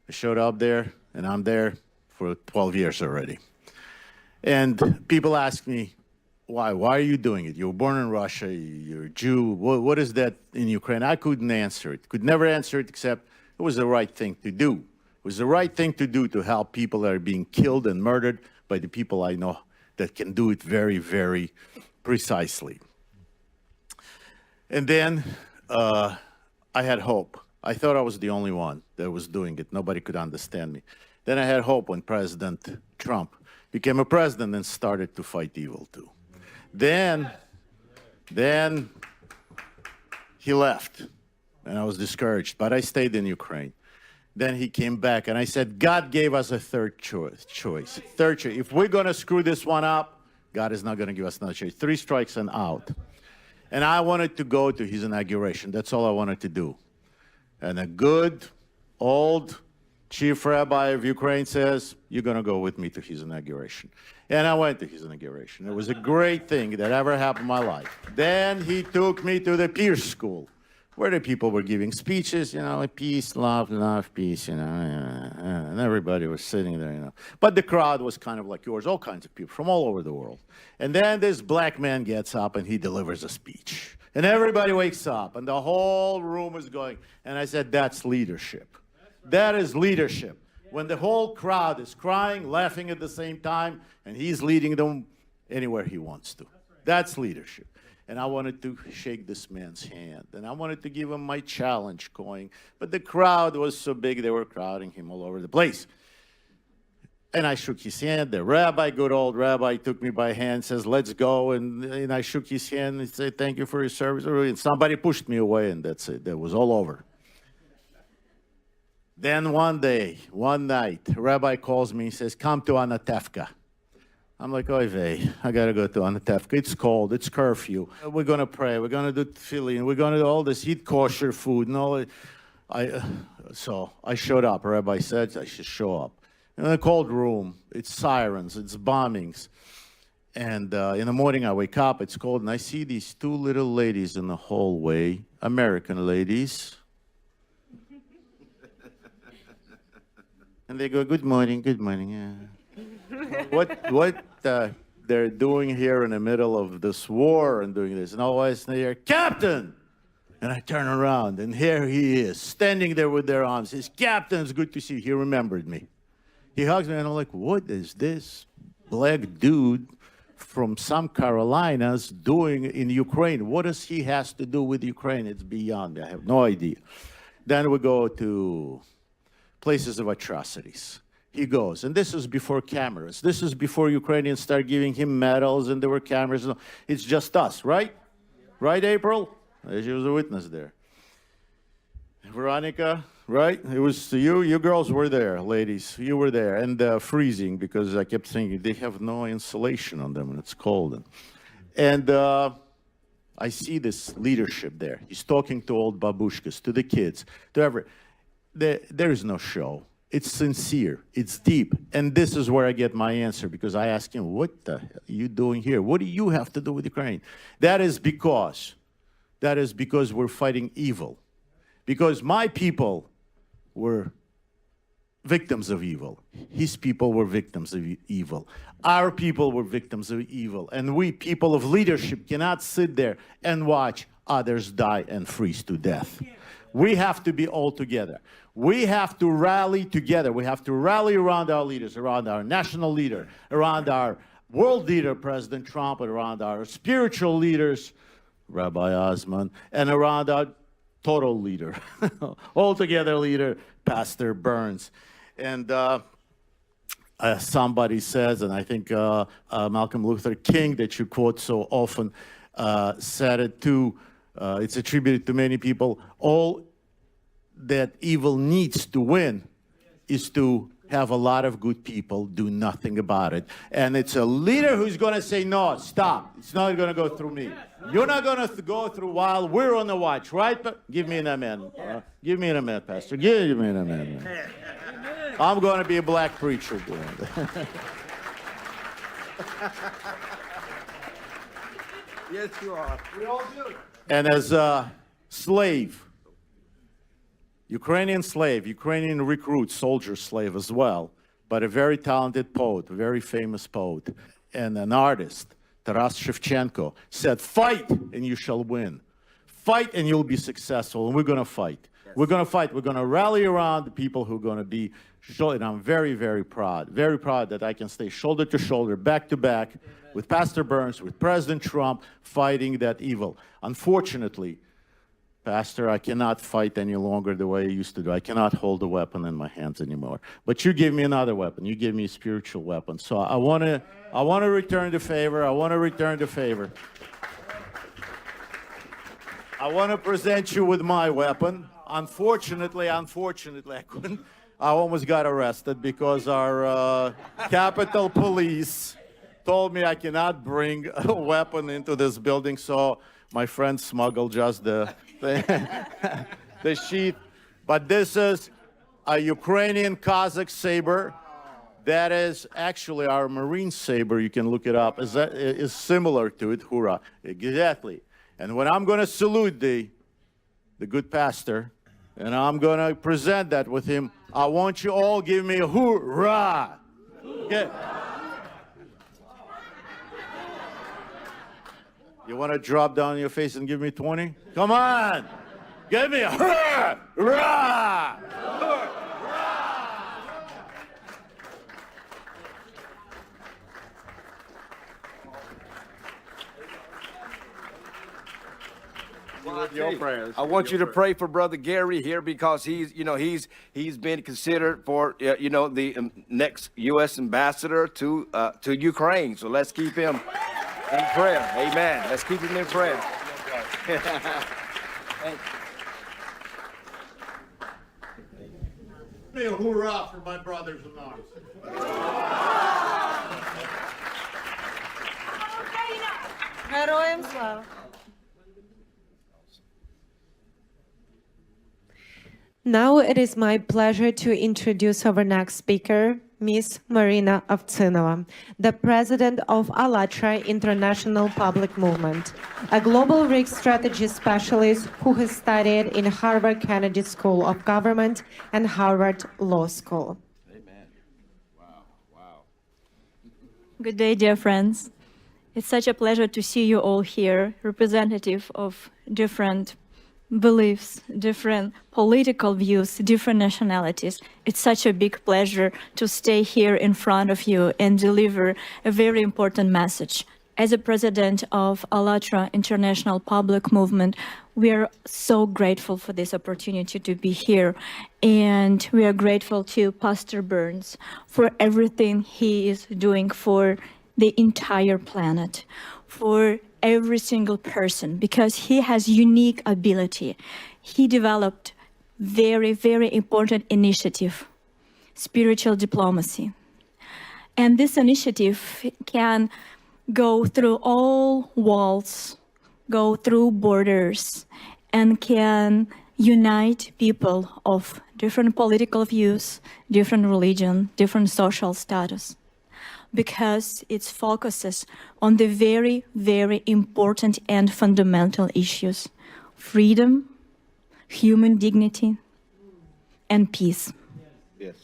I showed up there, and I'm there for 12 years already. And people ask me, why are you doing it? You were born in Russia, you're a Jew, what is that in Ukraine? I couldn't answer it, could never answer it except it was the right thing to do. It was the right thing to do to help people that are being killed and murdered by the people I know that can do it very, very precisely. And then I had hope. I thought I was the only one that was doing it. Nobody could understand me. Then I had hope when President Trump became a president and started to fight evil too. Then he left, and I was discouraged, but I stayed in Ukraine. Then he came back, and I said, God gave us a third choice. Third choice. If we're going to screw this one up, God is not going to give us another choice. 3 strikes and out. And I wanted to go to his inauguration. That's all I wanted to do. And a good, old chief rabbi of Ukraine says, you're going to go with me to his inauguration. And I went to his inauguration. It was a great thing that ever happened in my life. Then he took me to the Pierce School, where the people were giving speeches, you know, peace, love, peace, you know, and everybody was sitting there, you know. But the crowd was kind of like yours, all kinds of people from all over the world. And then this black man gets up and he delivers a speech. And everybody wakes up and the whole room is going. And I said, that's leadership. That is leadership. When the whole crowd is crying, laughing at the same time, and he's leading them anywhere he wants to. That's leadership. And I wanted to shake this man's hand. And I wanted to give him my challenge coin. But the crowd was so big, they were crowding him all over the place. And I shook his hand. The rabbi, good old rabbi, took me by hand, says, let's go. And I shook his hand and said, thank you for your service. And somebody pushed me away, and that's it. That was all over. Then one day, one night, the rabbi calls me and says, come to Anatevka. I'm like, oy vey, I got to go to Anatevka. It's cold. It's curfew. We're going to pray. We're going to do tefillin. We're going to do all this, eat kosher food and all. So I showed up. The rabbi said I should show up. In a cold room, it's sirens, it's bombings. And in the morning, I wake up, it's cold, and I see these 2 little ladies in the hallway, American ladies. And they go, good morning, yeah. What they're doing here in the middle of this war and doing this. And always they hear, Captain! And I turn around, and here he is, standing there with their arms. He says, Captain, it's good to see you. He remembered me. He hugs me, and I'm like, what is this black dude from some Carolinas doing in Ukraine? What does he has to do with Ukraine? It's beyond me. I have no idea. Then we go to places of atrocities. He goes, and this is before cameras. This is before Ukrainians start giving him medals, and there were cameras. It's just us, right? Right, April? She was a witness there. Veronica, right? It was you. You girls were there, ladies. You were there, and freezing because I kept thinking they have no insulation on them, and it's cold. And I see this leadership there. He's talking to old babushkas, to the kids, to everyone. There is no show. It's sincere. It's deep. And this is where I get my answer, because I ask him, what the hell are you doing here? What do you have to do with Ukraine? That is because we're fighting evil. Because my people were victims of evil. His people were victims of evil. Our people were victims of evil. And we, people of leadership, cannot sit there and watch others die and freeze to death. We have to be all together. We have to rally together. We have to rally around our leaders, around our national leader, around our world leader, President Trump, and around our spiritual leaders, Rabbi Osman, and around our total leader, altogether leader, Pastor Burns. And somebody says, and I think Malcolm Luther King, that you quote so often, said it too, it's attributed to many people, all that evil needs to win is to have a lot of good people do nothing about it. And it's a leader who's going to say, no, stop. It's not going to go through me. You're not going to go through while we're on the watch, right? Give me an amen. Give me an amen, Pastor. Give me an amen. I'm going to be a black preacher doing that. Yes, you are. And as a slave, Ukrainian slave, Ukrainian recruit, soldier slave as well, but a very talented poet, a very famous poet, and an artist, Taras Shevchenko, said, fight and you shall win. Fight and you'll be successful, and we're going to fight. Yes. We're going to fight. We're going to rally around the people who are going to be, and I'm very, very proud that I can stay shoulder to shoulder, back to back, with Pastor Burns, with President Trump, fighting that evil. Unfortunately, Pastor, I cannot fight any longer the way I used to do. I cannot hold a weapon in my hands anymore. But you gave me another weapon. You gave me a spiritual weapon. So I want to return the favor. I want to return the favor. I want to present you with my weapon. Unfortunately, I couldn't. I almost got arrested because our Capitol Police told me I cannot bring a weapon into this building, so my friend smuggled just the sheath. But this is a Ukrainian Cossack saber. That is actually our Marine saber. You can look it up. Is similar to it. Hurrah! Exactly. And when I'm going to salute the good pastor, and I'm going to present that with him, I want you all give me a hoorah. Okay. You want to drop down on your face and give me 20? Come on. Give me a hoorah. Hoorah. Your prayers. I want you to pray for Brother Gary here because he's been considered for the next U.S. ambassador to Ukraine. So let's keep him in prayer. Amen. Let's keep him in prayer. Give me a hoorah for my brothers in arms. Героям слава! Now it is my pleasure to introduce our next speaker, Ms. Marina Ovtsinova, the president of ALLATRA International Public Movement, a global risk strategy specialist who has studied in Harvard Kennedy School of Government and Harvard Law School. Amen. Wow. Good day, dear friends. It's such a pleasure to see you all here, representative of different beliefs, different political views, different nationalities. It's such a big pleasure to stay here in front of you and deliver a very important message. As a president of ALLATRA International Public Movement, we are so grateful for this opportunity to be here. And we are grateful to Pastor Burns for everything he is doing for the entire planet, for every single person, because he has unique ability. He developed very, very important initiative, spiritual diplomacy. And this initiative can go through all walls, go through borders, and can unite people of different political views, different religion, different social status, because it focuses on the very, very important and fundamental issues: freedom, human dignity, and peace. Yes.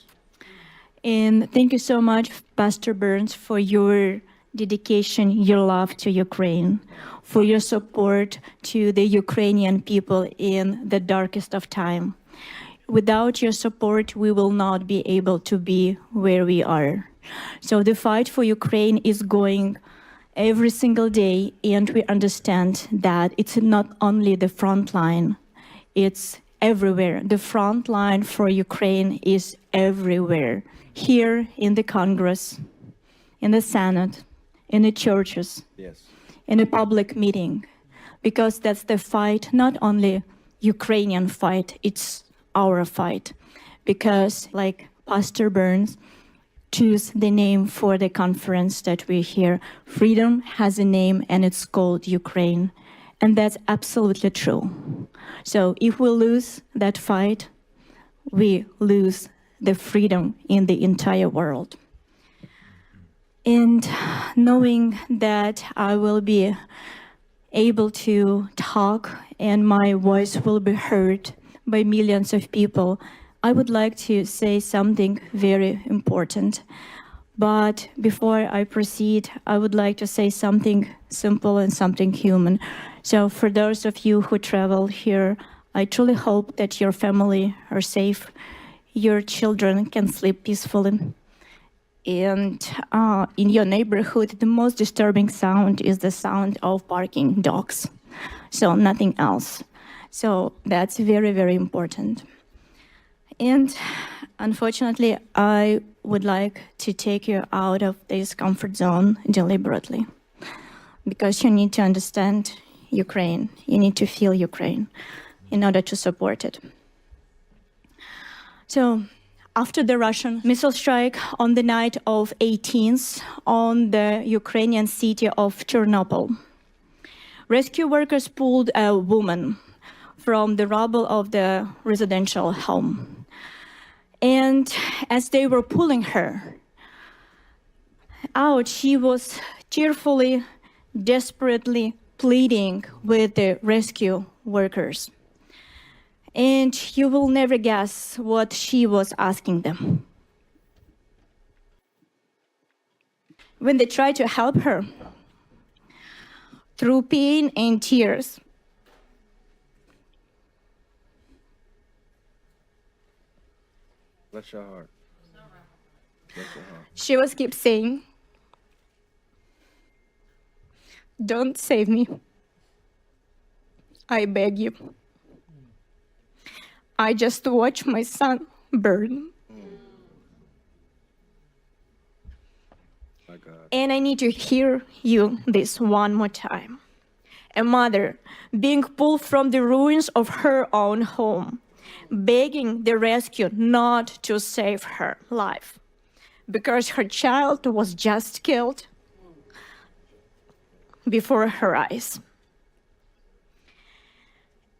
And thank you so much, Pastor Burns, for your dedication, your love to Ukraine, for your support to the Ukrainian people in the darkest of time. Without your support, we will not be able to be where we are. So the fight for Ukraine is going every single day, and we understand that it's not only the front line, it's everywhere. The front line for Ukraine is everywhere. Here in the Congress, in the Senate, in the churches, Yes. in a public meeting, because that's the fight, not only Ukrainian fight, it's our fight. Because like Pastor Burns choose the name for the conference that we hear, freedom has a name and it's called Ukraine. And that's absolutely true. So if we lose that fight, we lose the freedom in the entire world. And knowing that I will be able to talk and my voice will be heard by millions of people, I would like to say something very important. But before I proceed, I would like to say something simple and something human. So for those of you who travel here, I truly hope that your family are safe, your children can sleep peacefully. And in your neighborhood, the most disturbing sound is the sound of barking dogs. So nothing else. So that's very, very important. And unfortunately, I would like to take you out of this comfort zone deliberately, because you need to understand Ukraine. You need to feel Ukraine in order to support it. So after the Russian missile strike on the night of 18th on the Ukrainian city of Chernobyl, rescue workers pulled a woman from the rubble of the residential home. And as they were pulling her out, she was tearfully, desperately pleading with the rescue workers. And you will never guess what she was asking them. When they tried to help her, through pain and tears, Bless your heart. Bless your heart. she was keep saying, "Don't save me. I beg you. I just watched my son burn. My God. And I need to hear you this one more time. A mother being pulled from the ruins of her own home, begging the rescue not to save her life because her child was just killed before her eyes.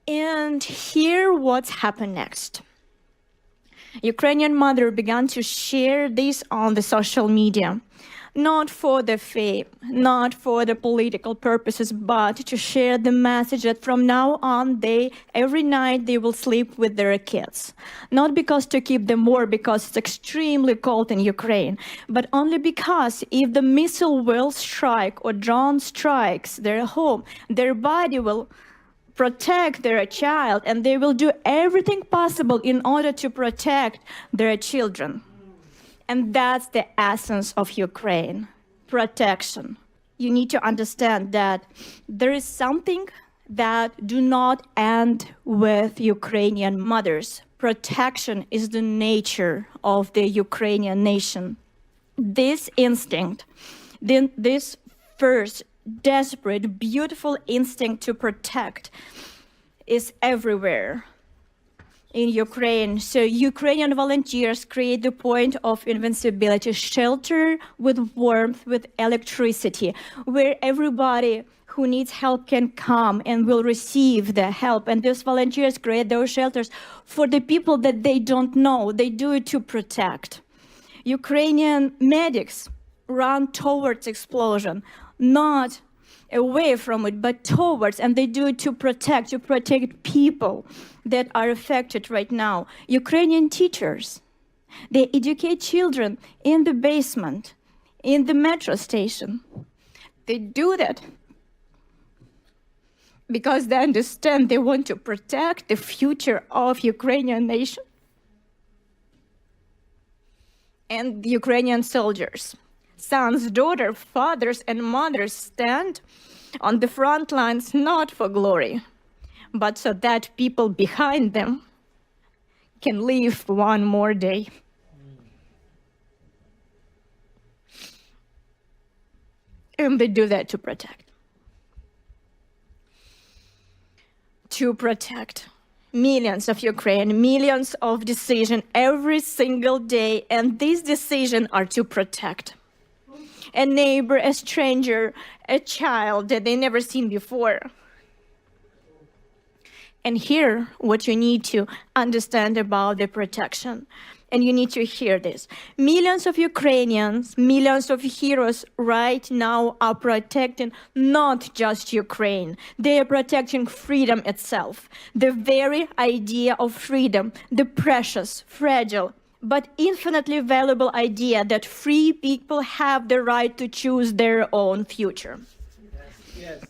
And here what's happened next. Ukrainian mother began to share this on the social media, not for the fame, not for the political purposes, but to share the message that from now on, every night they will sleep with their kids. Not because to keep them warm, because it's extremely cold in Ukraine, but only because if the missile will strike or drone strikes their home, their body will protect their child, and they will do everything possible in order to protect their children. And that's the essence of Ukraine, protection. You need to understand that there is something that do not end with Ukrainian mothers. Protection is the nature of the Ukrainian nation. This instinct, this first desperate, beautiful instinct to protect is everywhere in Ukraine. So Ukrainian volunteers create the point of invincibility, shelter with warmth, with electricity, where everybody who needs help can come and will receive the help. And these volunteers create those shelters for the people that they don't know. They do it to protect. Ukrainian medics run towards explosion, not away from it, but towards, and they do it to protect people that are affected right now. Ukrainian teachers, they educate children in the basement, in the metro station. They do that because they understand they want to protect the future of Ukrainian nation. And the Ukrainian soldiers, sons, daughters, fathers, and mothers stand on the front lines not for glory, but so that people behind them can live one more day. And they do that to protect. To protect millions of Ukraine, millions of decisions every single day, and these decisions are to protect a neighbor, a stranger, a child that they never seen before. And here, what you need to understand about the protection, and you need to hear this. Millions of Ukrainians, millions of heroes right now are protecting not just Ukraine. They are protecting freedom itself, the very idea of freedom, the precious, fragile, but infinitely valuable idea that free people have the right to choose their own future. Yes.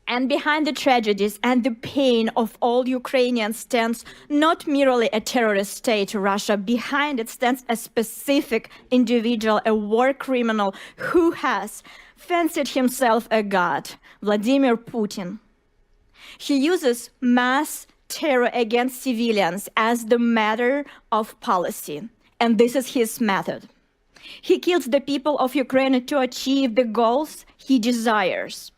And behind the tragedies and the pain of all Ukrainians stands not merely a terrorist state, Russia. Behind it stands a specific individual, a war criminal who has fancied himself a god, Vladimir Putin. He uses mass terror against civilians as the matter of policy, and this is his method. He kills the people of Ukraine to achieve the goals he desires.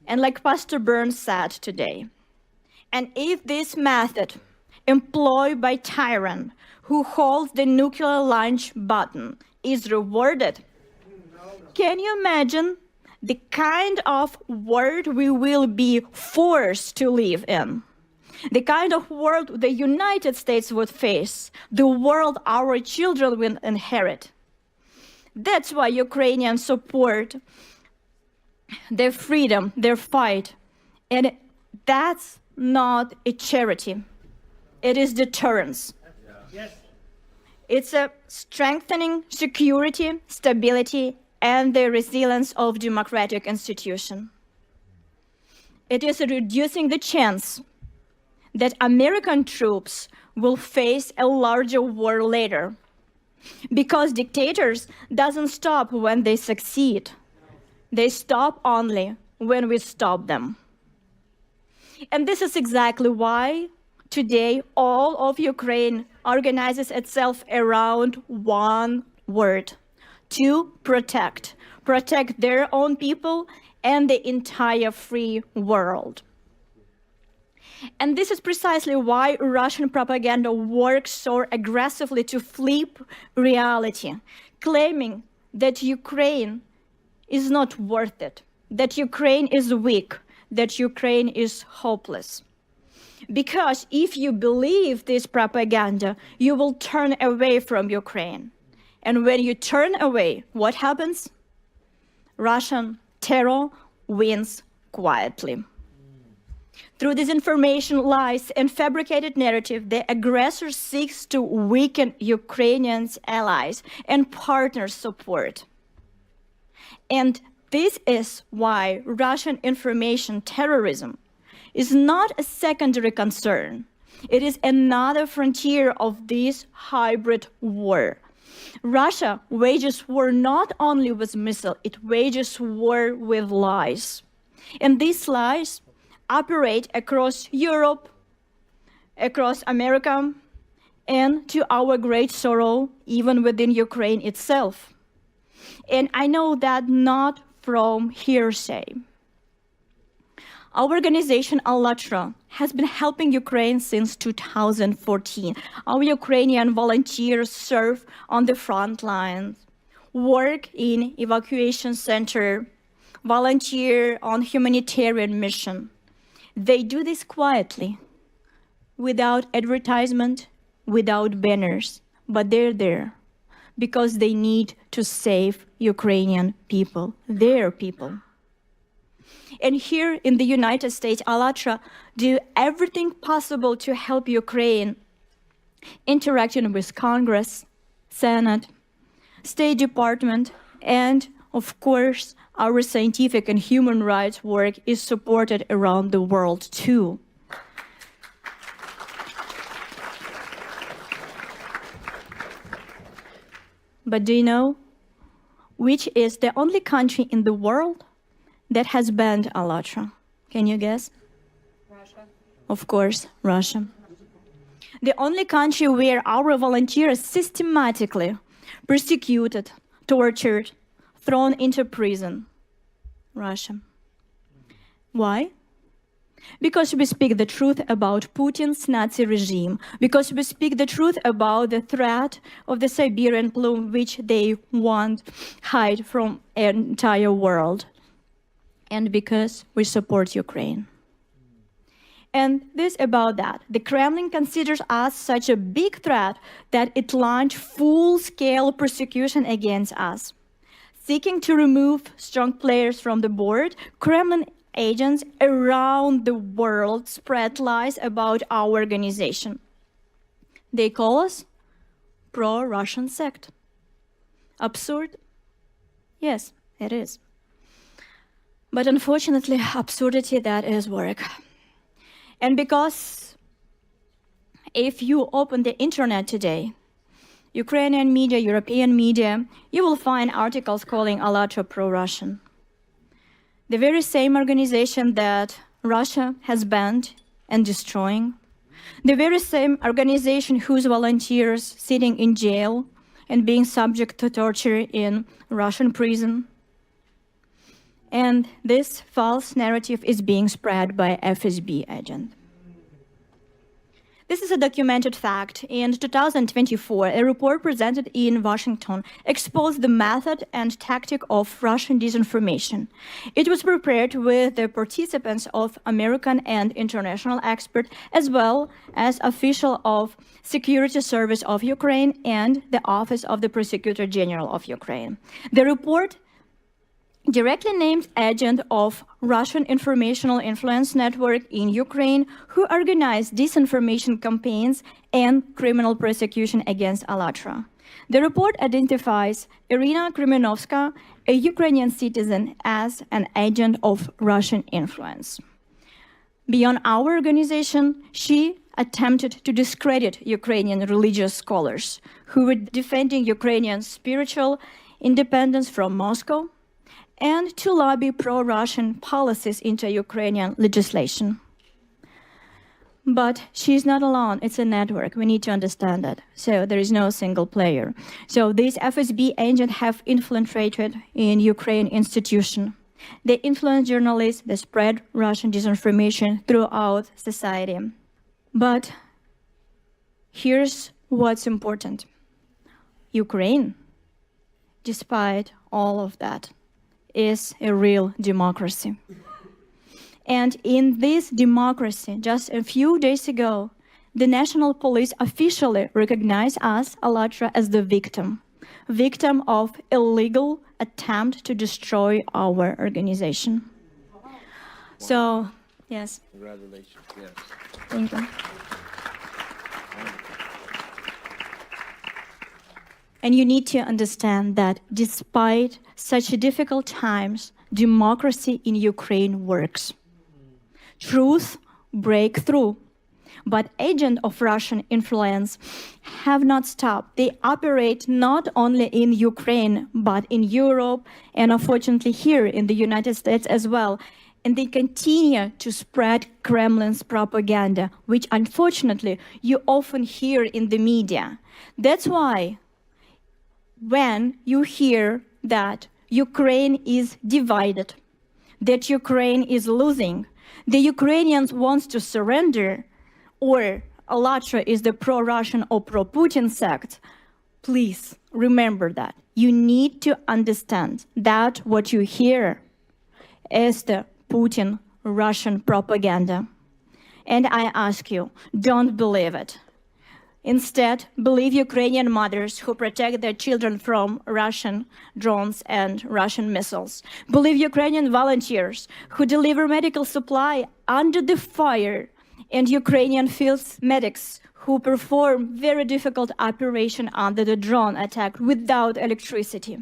And like Pastor Burns said today, and if this method employed by tyrant who holds the nuclear launch button is rewarded, can you imagine the kind of world we will be forced to live in? The kind of world the United States would face, the world our children will inherit. That's why Ukrainians support their freedom, their fight. And that's not a charity. It is deterrence. Yes. It's a strengthening security, stability, and the resilience of democratic institutions. It is reducing the chance that American troops will face a larger war later, because dictators doesn't stop when they succeed. They stop only when we stop them. And this is exactly why today all of Ukraine organizes itself around one word: to protect. Protect their own people and the entire free world. And this is precisely why Russian propaganda works so aggressively to flip reality, claiming that Ukraine is not worth it, that Ukraine is weak, that Ukraine is hopeless. Because if you believe this propaganda, you will turn away from Ukraine. And when you turn away, what happens? Russian terror wins quietly. Through disinformation, lies, and fabricated narrative, the aggressor seeks to weaken Ukrainians' allies and partners' support. And this is why Russian information terrorism is not a secondary concern. It is another frontier of this hybrid war. Russia wages war not only with missiles, it wages war with lies. And these lies operate across Europe, across America, and to our great sorrow, even within Ukraine itself. And I know that not from hearsay. Our organization, ALLATRA, has been helping Ukraine since 2014. Our Ukrainian volunteers serve on the front lines, work in evacuation center, volunteer on humanitarian mission. They do this quietly, without advertisement, without banners, but they're there because they need to save Ukrainian people, their people. And here in the United States, ALLATRA do everything possible to help Ukraine, interacting with Congress, Senate, State Department, and of course, our scientific and human rights work is supported around the world too. But do you know which is the only country in the world that has banned ALLATRA? Can you guess? Russia. Of course, Russia. The only country where our volunteers systematically persecuted, tortured, thrown into prison. Russia. Why? Because we speak the truth about Putin's Nazi regime, because we speak the truth about the threat of the Siberian plume which they want hide from an entire world, and because we support Ukraine. And this about that. The Kremlin considers us such a big threat that it launched full-scale persecution against us. Seeking to remove strong players from the board, Kremlin agents around the world spread lies about our organization. They call us pro-Russian sect. Absurd? Yes, it is. But unfortunately, absurdity, that is work. And because if you open the internet today, Ukrainian media, European media, you will find articles calling ALLATRA pro-Russian. The very same organization that Russia has banned and destroying, the very same organization whose volunteers sitting in jail and being subject to torture in Russian prison. And this false narrative is being spread by FSB agent. This is a documented fact. In 2024, a report presented in Washington exposed the method and tactic of Russian disinformation. It was prepared with the participants of American and international experts, as well as officials of Security Service of Ukraine and the Office of the Prosecutor General of Ukraine. The report directly named agent of Russian informational influence network in Ukraine who organized disinformation campaigns and criminal prosecution against ALLATRA. The report identifies Irina Krymenovska, a Ukrainian citizen, as an agent of Russian influence. Beyond our organization, she attempted to discredit Ukrainian religious scholars who were defending Ukrainian spiritual independence from Moscow, and to lobby pro-Russian policies into Ukrainian legislation. But she's not alone, it's a network, we need to understand that. So there is no single player. So these FSB agents have infiltrated in Ukraine institution. They influence journalists, they spread Russian disinformation throughout society. But here's what's important. Ukraine, despite all of that, is a real democracy. And in this democracy, just a few days ago, the national police officially recognized us, ALLATRA, as the victim of illegal attempt to destroy our organization. So, yes. Congratulations. Yes. Thank you. And you need to understand that despite such difficult times, democracy in Ukraine works. Truth break through. But agents of Russian influence have not stopped. They operate not only in Ukraine, but in Europe, and unfortunately here in the United States as well. And they continue to spread Kremlin's propaganda, which unfortunately you often hear in the media. That's why when you hear that Ukraine is divided, that Ukraine is losing, the Ukrainians want to surrender, or ALLATRA is the pro-Russian or pro-Putin sect, please remember that. You need to understand that what you hear is the Putin Russian propaganda. And I ask you, don't believe it. Instead, believe Ukrainian mothers who protect their children from Russian drones and Russian missiles. Believe Ukrainian volunteers who deliver medical supply under the fire, and Ukrainian field medics who perform very difficult operation under the drone attack without electricity.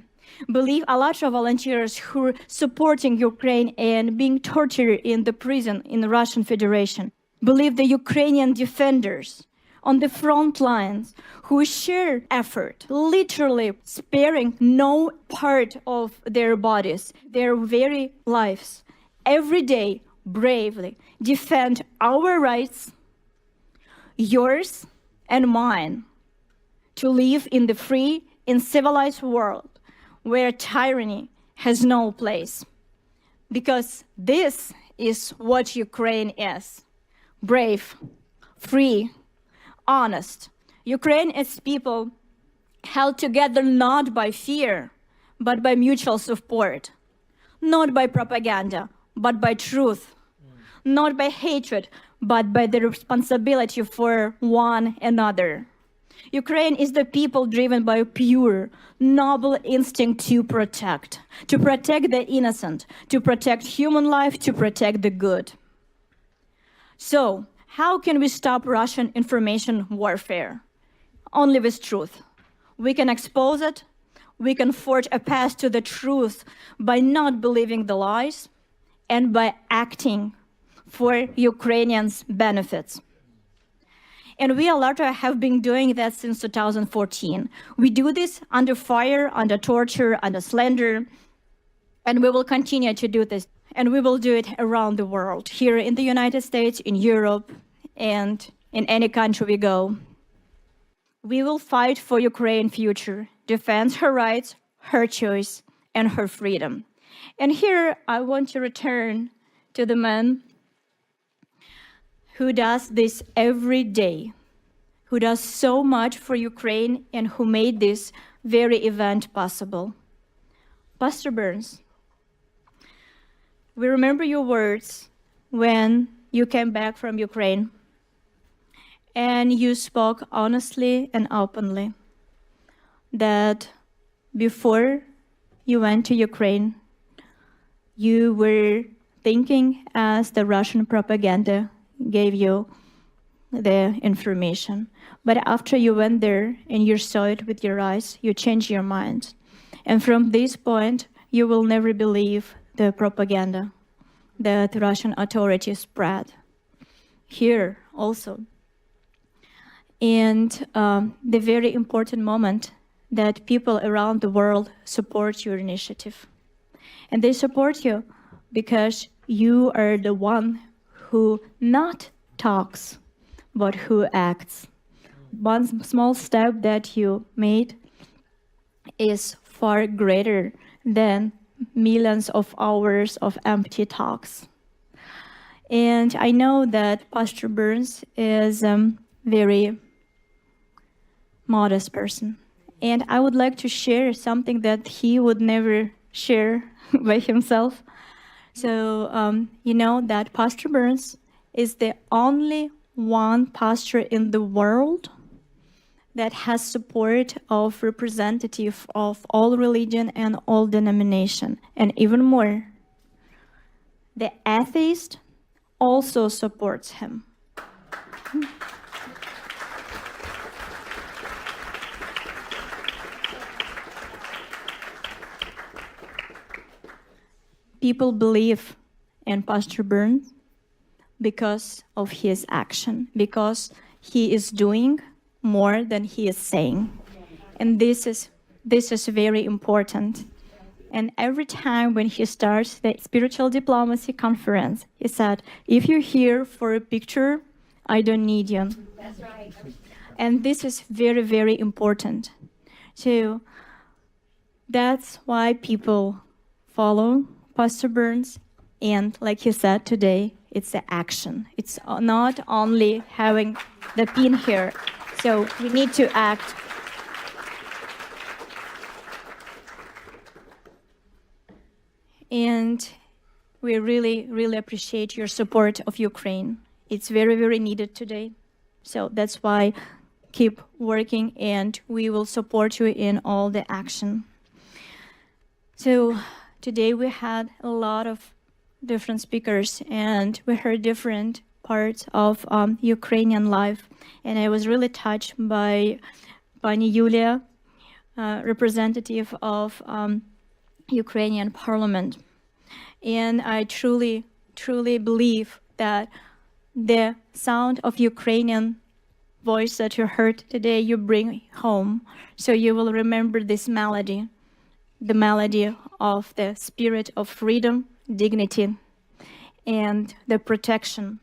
Believe ALLATRA volunteers who are supporting Ukraine and being tortured in the prison in the Russian Federation. Believe the Ukrainian defenders on the front lines who share effort, literally sparing no part of their bodies, their very lives, every day bravely defend our rights, yours and mine, to live in the free and civilized world where tyranny has no place. Because this is what Ukraine is: brave, free, honest. Ukraine is people held together not by fear, but by mutual support, not by propaganda, but by truth, not by hatred, but by the responsibility for one another. Ukraine is the people driven by a pure, noble instinct to protect the innocent, to protect human life, to protect the good. So, how can we stop Russian information warfare? Only with truth. We can expose it. We can forge a path to the truth by not believing the lies and by acting for Ukrainians' benefits. And we, ALLATRA, have been doing that since 2014. We do this under fire, under torture, under slander, and we will continue to do this. And we will do it around the world, here in the United States, in Europe, and in any country we go. We will fight for Ukraine's future, defend her rights, her choice, and her freedom. And here I want to return to the man who does this every day, who does so much for Ukraine and who made this very event possible. Pastor Burns, we remember your words when you came back from Ukraine and you spoke honestly and openly that before you went to Ukraine, you were thinking as the Russian propaganda gave you the information. But after you went there and you saw it with your eyes, you changed your mind. And from this point, you will never believe the propaganda that Russian authorities spread. Here also. And the very important moment that people around the world support your initiative. And they support you because you are the one who not talks, but who acts. One small step that you made is far greater than millions of hours of empty talks. And I know that Pastor Burns is a very modest person. And I would like to share something that he would never share by himself. So, you know that Pastor Burns is the only one pastor in the world that has support of representative of all religion and all denomination. And even more, the atheist also supports him. People believe in Pastor Burns because of his action, because he is doing more than he is saying. And this is very important. And every time when he starts the Spiritual Diplomacy Conference, he said, if you're here for a picture, I don't need you. That's right. And this is very, very important. So that's why people follow Pastor Burns. And like he said today, it's the action. It's not only having the pin here. So we need to act. And we really, really appreciate your support of Ukraine. It's very, very needed today. So that's why keep working and we will support you in all the action. So today we had a lot of different speakers and we heard different parts of Ukrainian life. And I was really touched by Pani Yulia, representative of Ukrainian parliament. And I truly, truly believe that the sound of Ukrainian voice that you heard today, you bring home. So you will remember this melody, the melody of the spirit of freedom, dignity, and the protection.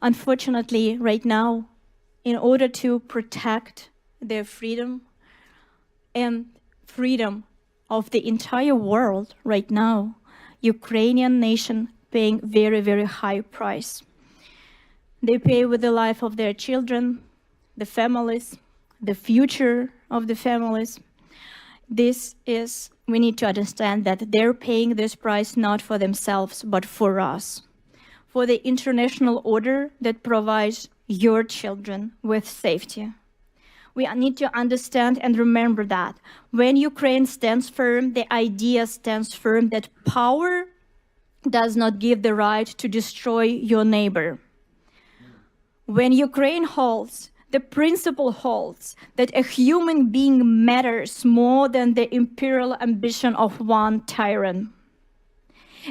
Unfortunately, right now, in order to protect their freedom and freedom of the entire world right now, Ukrainian nation paying very, very high price. They pay with the life of their children, the families, the future of the families. we need to understand that they're paying this price not for themselves, but for us, for the international order that provides your children with safety. We need to understand and remember that when Ukraine stands firm, the idea stands firm that power does not give the right to destroy your neighbor. When Ukraine holds, the principle holds that a human being matters more than the imperial ambition of one tyrant.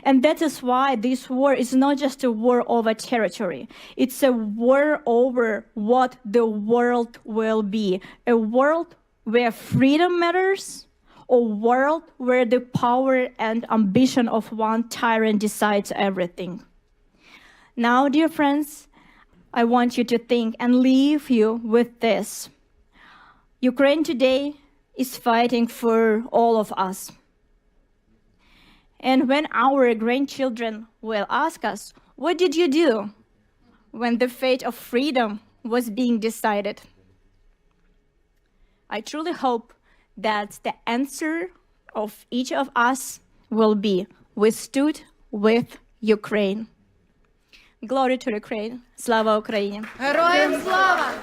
And that is why this war is not just a war over territory. It's a war over what the world will be. A world where freedom matters, or a world where the power and ambition of one tyrant decides everything. Now, dear friends, I want you to think and leave you with this. Ukraine today is fighting for all of us. And when our grandchildren will ask us, what did you do when the fate of freedom was being decided? I truly hope that the answer of each of us will be, we stood with Ukraine. Glory to Ukraine. Slava Ukraini. Героям слава!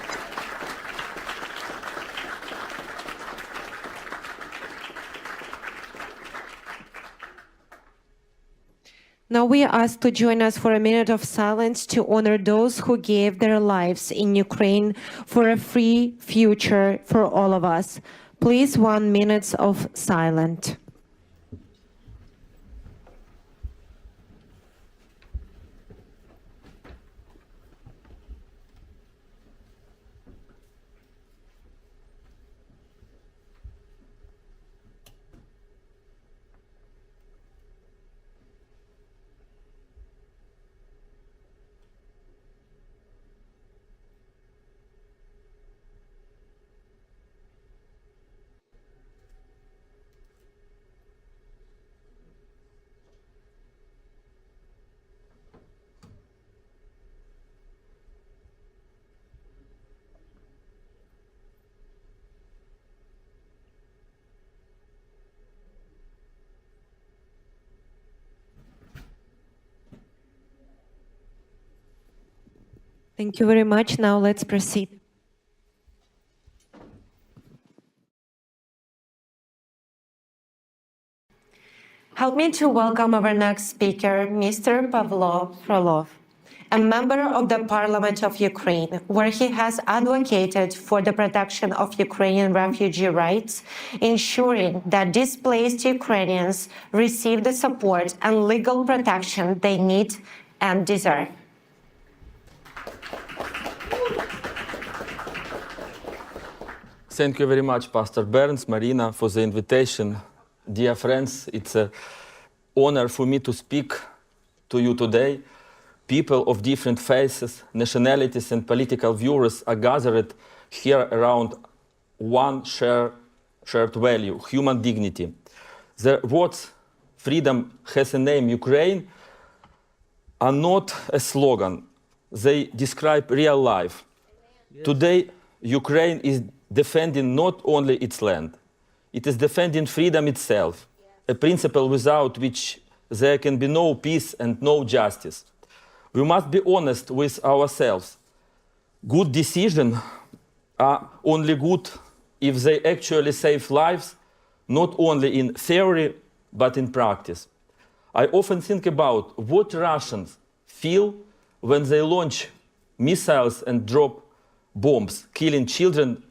Now we are asked to join us for a minute of silence to honor those who gave their lives in Ukraine for a free future for all of us. Please, 1 minute of silence. Thank you very much. Now let's proceed. Help me to welcome our next speaker, Mr. Pavlo Frolov, a member of the Parliament of Ukraine, where he has advocated for the protection of Ukrainian refugee rights, ensuring that displaced Ukrainians receive the support and legal protection they need and deserve. Thank you very much, Pastor Burns, Marina, for the invitation. Dear friends, it's an honor for me to speak to you today. People of different faiths, nationalities, and political views are gathered here around one shared value, human dignity. The words "freedom has a name, Ukraine" are not a slogan. They describe real life. Yes. Today, Ukraine is defending not only its land, it is defending freedom itself, a principle without which there can be no peace and no justice. We must be honest with ourselves. Good decisions are only good if they actually save lives, not only in theory, but in practice. I often think about what Russians feel when they launch missiles and drop bombs, killing children,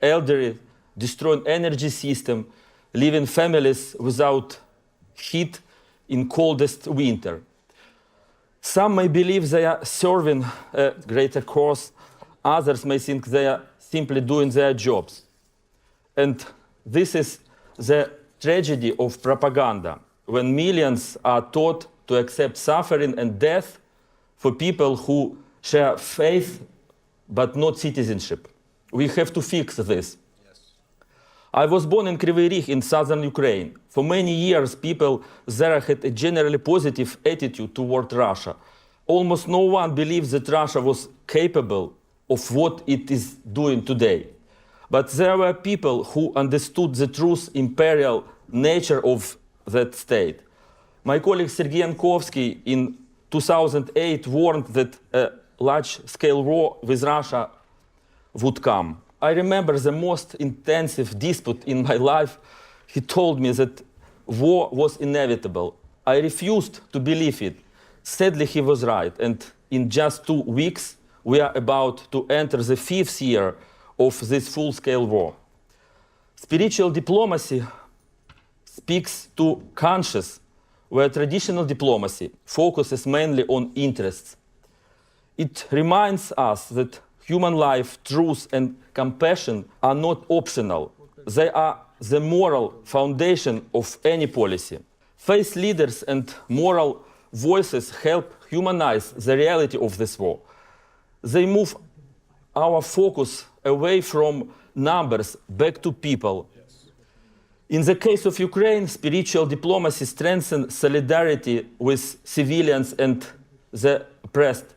elderly, destroying energy system, leaving families without heat in coldest winter. Some may believe they are serving a greater cause. Others may think they are simply doing their jobs. And this is the tragedy of propaganda, when millions are taught to accept suffering and death for people who share faith but not citizenship. We have to fix this. Yes. I was born in Kryvyi Rih in southern Ukraine. For many years, people there had a generally positive attitude toward Russia. Almost no one believes that Russia was capable of what it is doing today. But there were people who understood the true imperial nature of that state. My colleague Sergei Yankovsky in 2008 warned that a large-scale war with Russia would come. I remember the most intensive dispute in my life. He told me that war was inevitable. I refused to believe it. Sadly, he was right, and in just 2 weeks, we are about to enter the 5th year of this full-scale war. Spiritual diplomacy speaks to conscience, where traditional diplomacy focuses mainly on interests. It reminds us that human life, truth, and compassion are not optional. They are the moral foundation of any policy. Faith leaders and moral voices help humanize the reality of this war. They move our focus away from numbers back to people. In the case of Ukraine, spiritual diplomacy strengthens solidarity with civilians and the oppressed.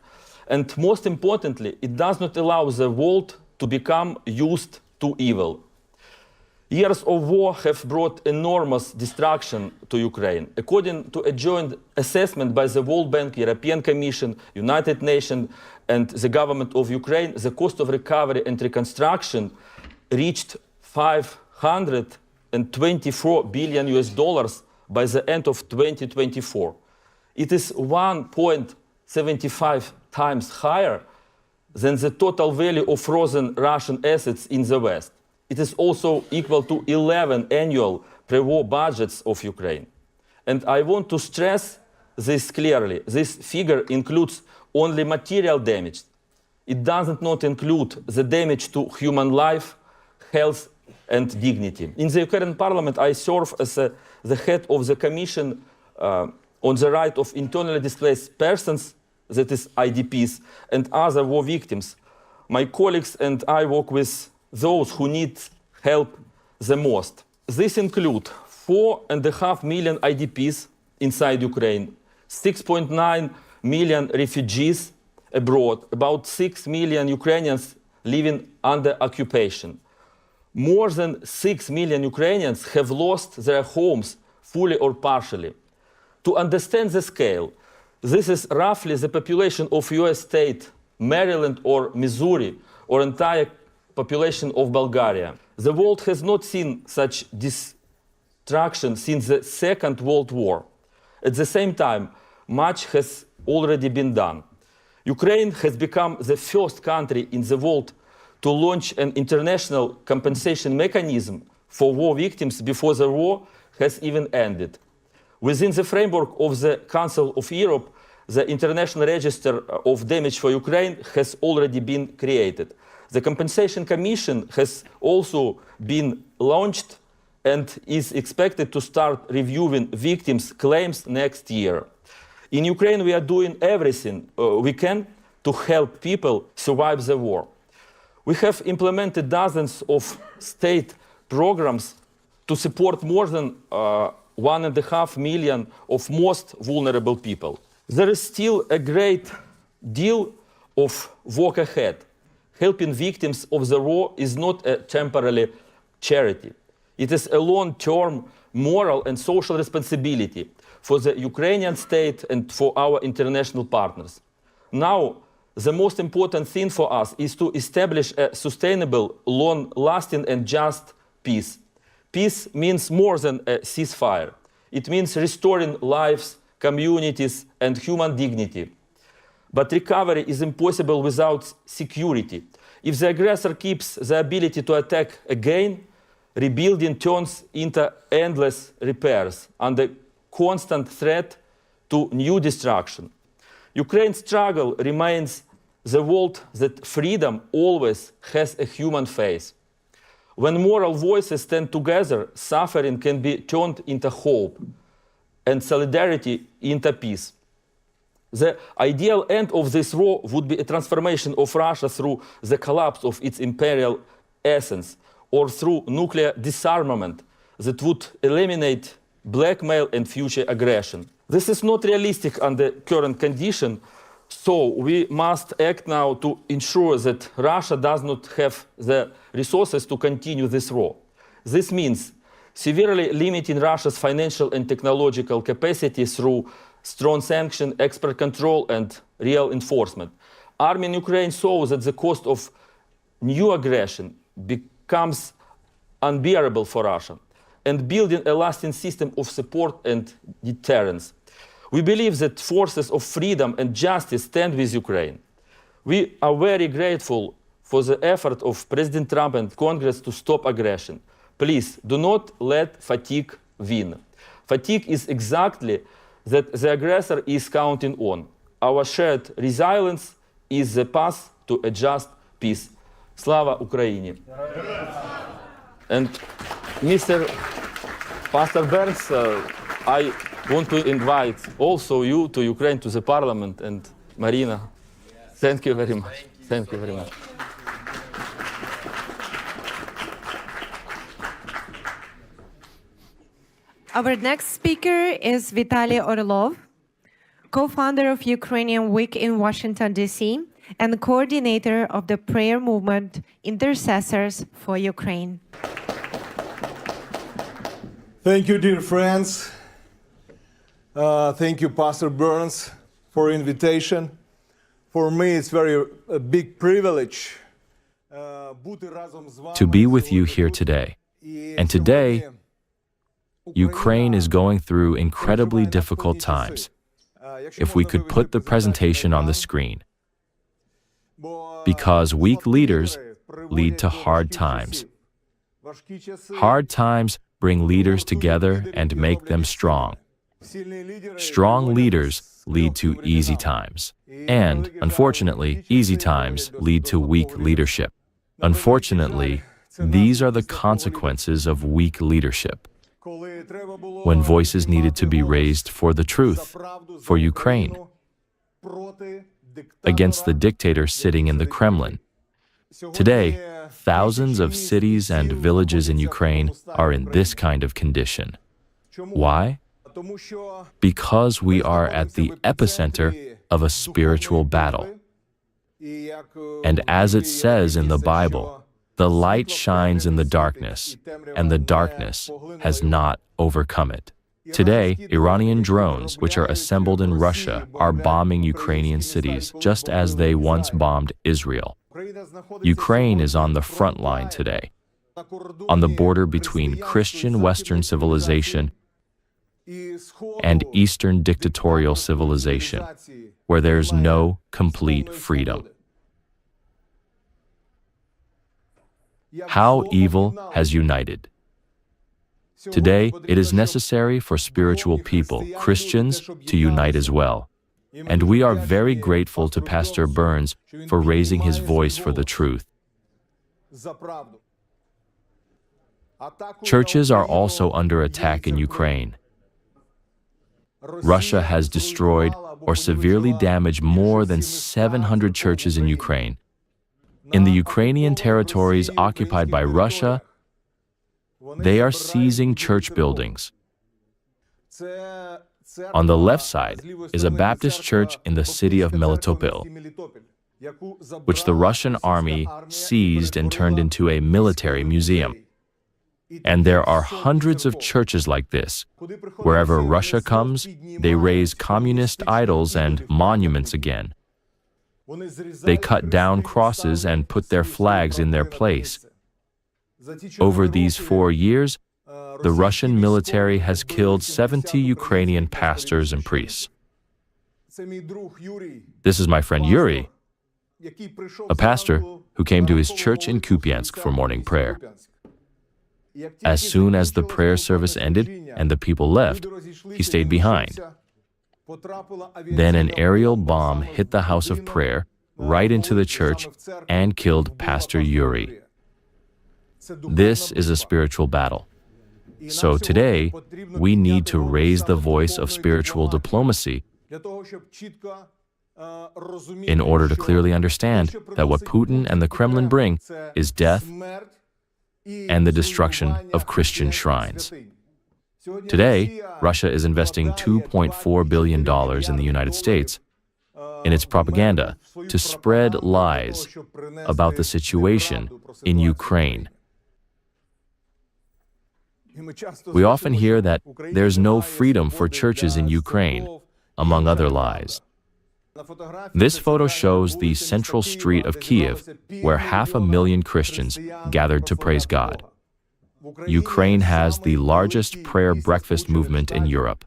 And most importantly, it does not allow the world to become used to evil. Years of war have brought enormous destruction to Ukraine. According to a joint assessment by the World Bank, European Commission, United Nations, and the government of Ukraine, the cost of recovery and reconstruction reached $524 billion by the end of 2024. It is 1.75 times higher than the total value of frozen Russian assets in the West. It is also equal to 11 annual pre-war budgets of Ukraine. And I want to stress this clearly. This figure includes only material damage. It does not include the damage to human life, health, and dignity. In the Ukrainian parliament, I serve as the head of the Commission on the Right of Internally Displaced Persons, that is IDPs, and other war victims. My colleagues and I work with those who need help the most. This includes 4.5 million IDPs inside Ukraine, 6.9 million refugees abroad, about 6 million Ukrainians living under occupation. More than 6 million Ukrainians have lost their homes fully or partially. To understand the scale, this is roughly the population of US state, Maryland or Missouri, or entire population of Bulgaria. The world has not seen such destruction since the Second World War. At the same time, much has already been done. Ukraine has become the first country in the world to launch an international compensation mechanism for war victims before the war has even ended. Within the framework of the Council of Europe, the International Register of Damage for Ukraine has already been created. The Compensation Commission has also been launched and is expected to start reviewing victims' claims next year. In Ukraine, we are doing everything we can to help people survive the war. We have implemented dozens of state programs to support more than 1.5 million of most vulnerable people. There is still a great deal of work ahead. Helping victims of the war is not a temporary charity. It is a long-term moral and social responsibility for the Ukrainian state and for our international partners. Now, the most important thing for us is to establish a sustainable, long-lasting and just peace. Peace means more than a ceasefire. It means restoring lives, communities, and human dignity. But recovery is impossible without security. If the aggressor keeps the ability to attack again, rebuilding turns into endless repairs under constant threat to new destruction. Ukraine's struggle reminds the world that freedom always has a human face. When moral voices stand together, suffering can be turned into hope and solidarity into peace. The ideal end of this war would be a transformation of Russia through the collapse of its imperial essence, or through nuclear disarmament that would eliminate blackmail and future aggression. This is not realistic under current conditions, So we must act now to ensure that Russia does not have the resources to continue this war. This means severely limiting Russia's financial and technological capacity through strong sanction, export control, and real enforcement. Arming Ukraine so that the cost of new aggression becomes unbearable for Russia, and building a lasting system of support and deterrence. We believe that forces of freedom and justice stand with Ukraine. We are very grateful for the effort of President Trump and Congress to stop aggression. Please do not let fatigue win. Fatigue is exactly that the aggressor is counting on. Our shared resilience is the path to a just peace. Slava Ukraini. And Mr. Pastor Burns, I want to invite also you to Ukraine, to the parliament, and Marina. Thank you very much. Thank you very much. Our next speaker is Vitaly Orlov, co-founder of Ukrainian Week in Washington, D.C., and coordinator of the prayer movement Intercessors for Ukraine. Thank you, dear friends. Thank you, Pastor Burns, for invitation. For me, it's a big privilege to be with you here today. And today, Ukraine is going through incredibly difficult times. If we could put the presentation on the screen. Because weak leaders lead to hard times. Hard times bring leaders together and make them strong. Strong leaders lead to easy times. And, unfortunately, easy times lead to weak leadership. Unfortunately, these are the consequences of weak leadership. When voices needed to be raised for the truth, for Ukraine, against the dictator sitting in the Kremlin. Today, thousands of cities and villages in Ukraine are in this kind of condition. Why? Because we are at the epicenter of a spiritual battle. And as it says in the Bible, the light shines in the darkness, and the darkness has not overcome it. Today, Iranian drones, which are assembled in Russia, are bombing Ukrainian cities, just as they once bombed Israel. Ukraine is on the front line today, on the border between Christian Western civilization and Eastern dictatorial civilization, where there's no complete freedom. How evil has united. Today, it is necessary for spiritual people, Christians, to unite as well. And we are very grateful to Pastor Burns for raising his voice for the truth. Churches are also under attack in Ukraine. Russia has destroyed or severely damaged more than 700 churches in Ukraine. In the Ukrainian territories occupied by Russia, they are seizing church buildings. On the left side is a Baptist church in the city of Melitopol, which the Russian army seized and turned into a military museum. And there are hundreds of churches like this. Wherever Russia comes, they raise communist idols and monuments again. They cut down crosses and put their flags in their place. Over these 4 years, the Russian military has killed 70 Ukrainian pastors and priests. This is my friend Yuri, a pastor who came to his church in Kupiansk for morning prayer. As soon as the prayer service ended and the people left, he stayed behind. Then an aerial bomb hit the house of prayer right into the church and killed Pastor Yuri. This is a spiritual battle. So today, we need to raise the voice of spiritual diplomacy in order to clearly understand that what Putin and the Kremlin bring is death and the destruction of Christian shrines. Today, Russia is investing $2.4 billion in the United States in its propaganda to spread lies about the situation in Ukraine. We often hear that there's no freedom for churches in Ukraine, among other lies. This photo shows the central street of Kiev, where 500,000 Christians gathered to praise God. Ukraine has the largest prayer breakfast movement in Europe,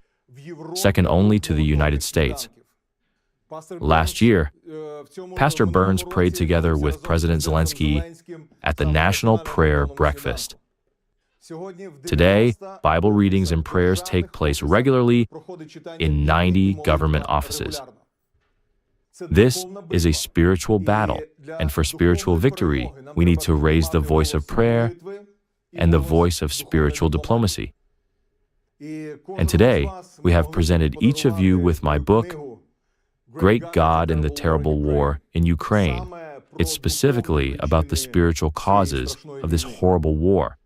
second only to the United States. Last year, Pastor Burns prayed together with President Zelensky at the National Prayer Breakfast. Today, Bible readings and prayers take place regularly in 90 government offices. This is a spiritual battle, and for spiritual victory, we need to raise the voice of prayer and the voice of spiritual diplomacy. And today, we have presented each of you with my book, Great God in the Terrible War in Ukraine. It's specifically about the spiritual causes of this horrible war.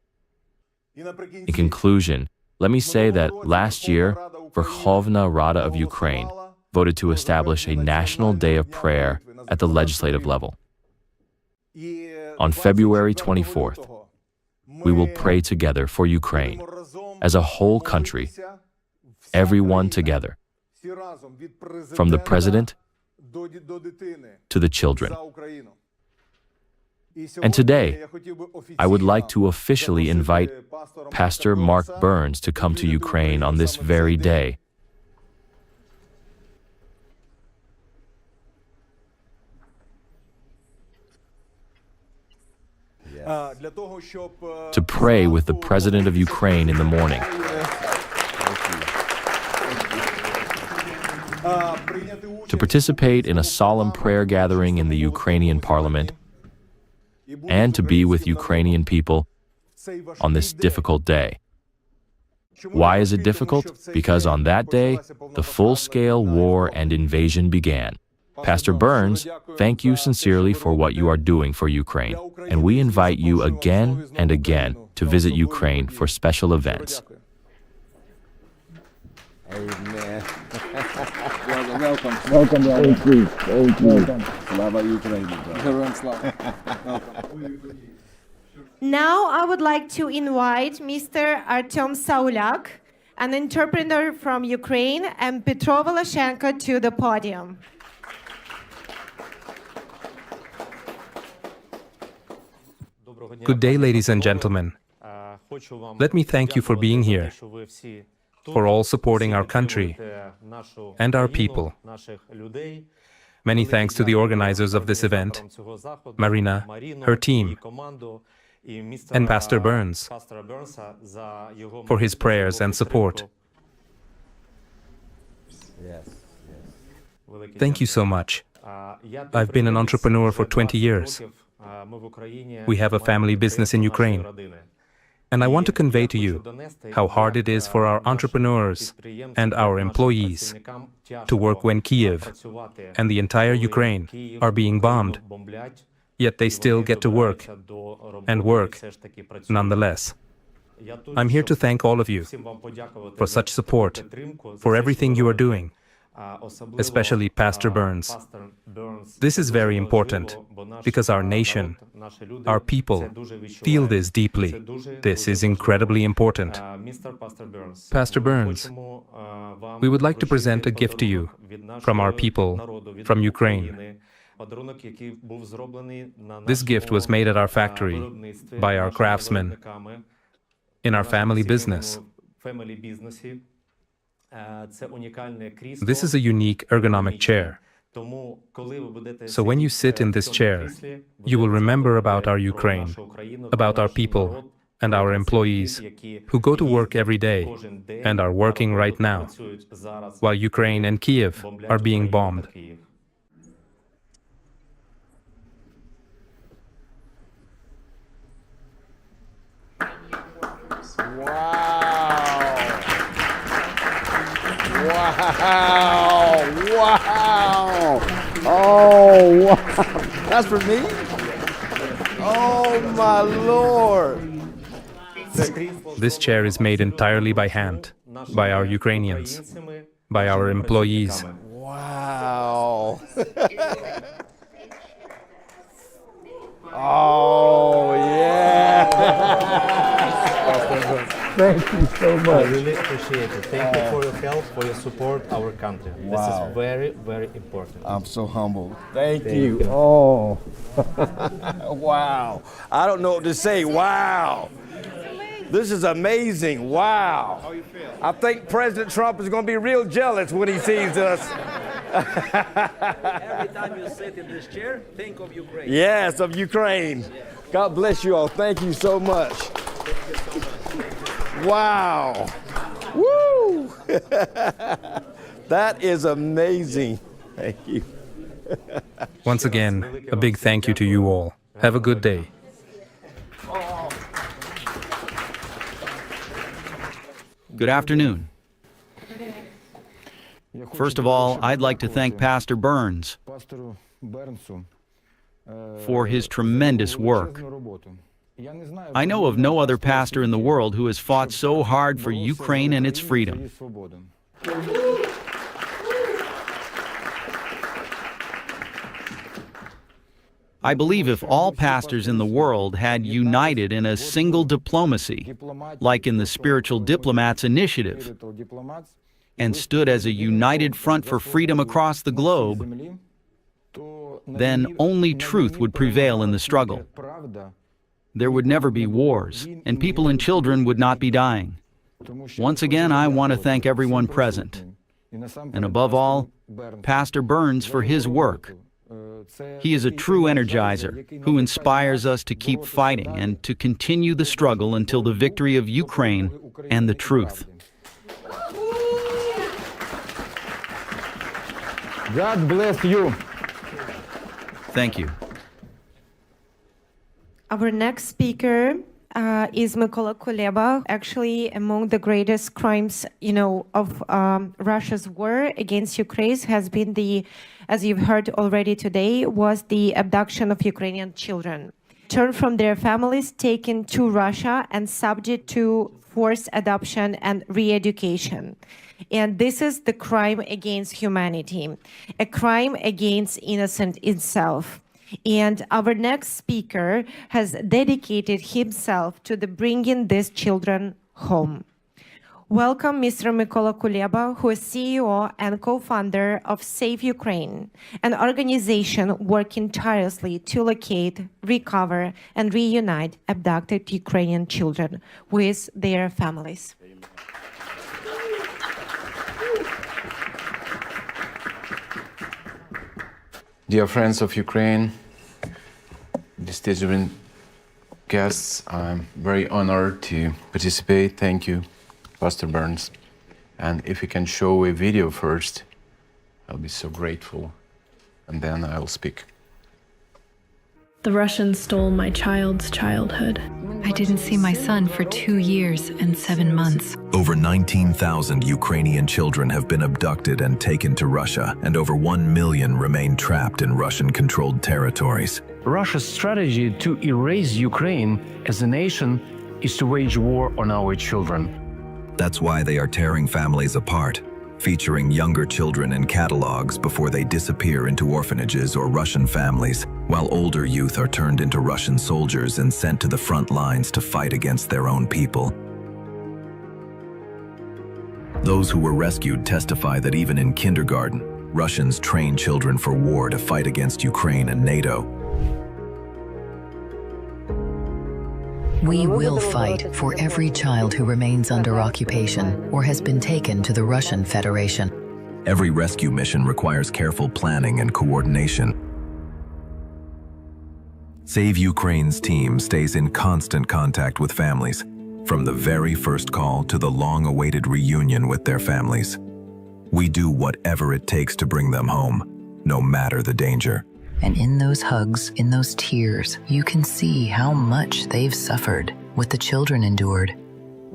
In conclusion, let me say that last year, Verkhovna Rada of Ukraine voted to establish a national day of prayer at the legislative level. On February 24th, we will pray together for Ukraine as a whole country, everyone together, from the president to the children. And today, I would like to officially invite Pastor Mark Burns to come to Ukraine on this very day. To pray with the President of Ukraine in the morning. To participate in a solemn prayer gathering in the Ukrainian parliament, and to be with Ukrainian people on this difficult day. Why is it difficult? Because on that day, the full-scale war and invasion began. Pastor Burns, thank you sincerely for what you are doing for Ukraine, and we invite you again and again to visit Ukraine for special events. Amen. Welcome. Welcome, brother. Thank you. Thank you. Slava Ukraine. Now I would like to invite Mr. Artem Saulyak, an interpreter from Ukraine, and Petro Voloshenko to the podium. Good day, ladies and gentlemen. Let me thank you for being here, for all supporting our country and our people. Many thanks to the organizers of this event, Marina, her team, and Pastor Burns for his prayers and support. Thank you so much. I've been an entrepreneur for 20 years. We have a family business in Ukraine. And I want to convey to you how hard it is for our entrepreneurs and our employees to work when Kiev and the entire Ukraine are being bombed, yet they still get to work and work nonetheless. I'm here to thank all of you for such support, for everything you are doing, especially Pastor Burns. This is very important because our nation, our people, feel this deeply. This is incredibly important. Pastor Burns, we would like to present a gift to you from our people, from Ukraine. This gift was made at our factory by our craftsmen in our family business. This is a unique ergonomic chair. So when you sit in this chair, you will remember about our Ukraine, about our people and our employees who go to work every day and are working right now, while Ukraine and Kiev are being bombed. Wow! Wow! Oh, wow! That's for me? Oh, my Lord! This chair is made entirely by hand, by our Ukrainians, by our employees. Wow! Wow. Oh, yeah. Thank you so I much. really appreciate it. Thank you for your help, for your support, our country. This Wow. is very, very important. I'm so humbled. Thank you. you. Oh. Wow. I don't know what to say. Wow. This is amazing. Wow. How you feel? I think President Trump is going to be real jealous when he sees us. Every time you sit in this chair, think of Ukraine. Yes, of Ukraine. God bless you all. Thank you so much. Wow. Woo. That is amazing. Thank you. Once again, a big thank you to you all. Have a good day. Good afternoon. First of all, I'd like to thank Pastor Burns for his tremendous work. I know of no other pastor in the world who has fought so hard for Ukraine and its freedom. I believe if all pastors in the world had united in a single diplomacy, like in the Spiritual Diplomats initiative, and stood as a united front for freedom across the globe, then only truth would prevail in the struggle. There would never be wars, and people and children would not be dying. Once again, I want to thank everyone present, and above all, Pastor Burns for his work. He is a true energizer who inspires us to keep fighting and to continue the struggle until the victory of Ukraine and the truth. God bless you. Thank you. Our next speaker is Mykola Kuleba. Actually, among the greatest crimes, of Russia's war against Ukraine has been as you've heard already today, was the abduction of Ukrainian children. Turned from their families, taken to Russia and subject to forced adoption and re-education. And this is the crime against humanity, a crime against innocence itself. And our next speaker has dedicated himself to bringing these children home. Welcome, Mr. Mykola Kuleba, who is CEO and co-founder of Save Ukraine, an organization working tirelessly to locate, recover, and reunite abducted Ukrainian children with their families. Dear friends of Ukraine, distinguished guests, I'm very honored to participate. Thank you, Pastor Burns. And if you can show a video first, I'll be so grateful, and then I'll speak. The Russians stole my child's childhood. I didn't see my son for 2 years and 7 months. Over 19,000 Ukrainian children have been abducted and taken to Russia, and over 1 million remain trapped in Russian-controlled territories. Russia's strategy to erase Ukraine as a nation is to wage war on our children. That's why they are tearing families apart, featuring younger children in catalogs before they disappear into orphanages or Russian families, while older youth are turned into Russian soldiers and sent to the front lines to fight against their own people. Those who were rescued testify that even in kindergarten, Russians train children for war to fight against Ukraine and NATO. We will fight for every child who remains under occupation or has been taken to the Russian Federation. Every rescue mission requires careful planning and coordination. Save Ukraine's team stays in constant contact with families, from the very first call to the long-awaited reunion with their families. We do whatever it takes to bring them home, no matter the danger. And in those hugs, in those tears, you can see how much they've suffered, what the children endured,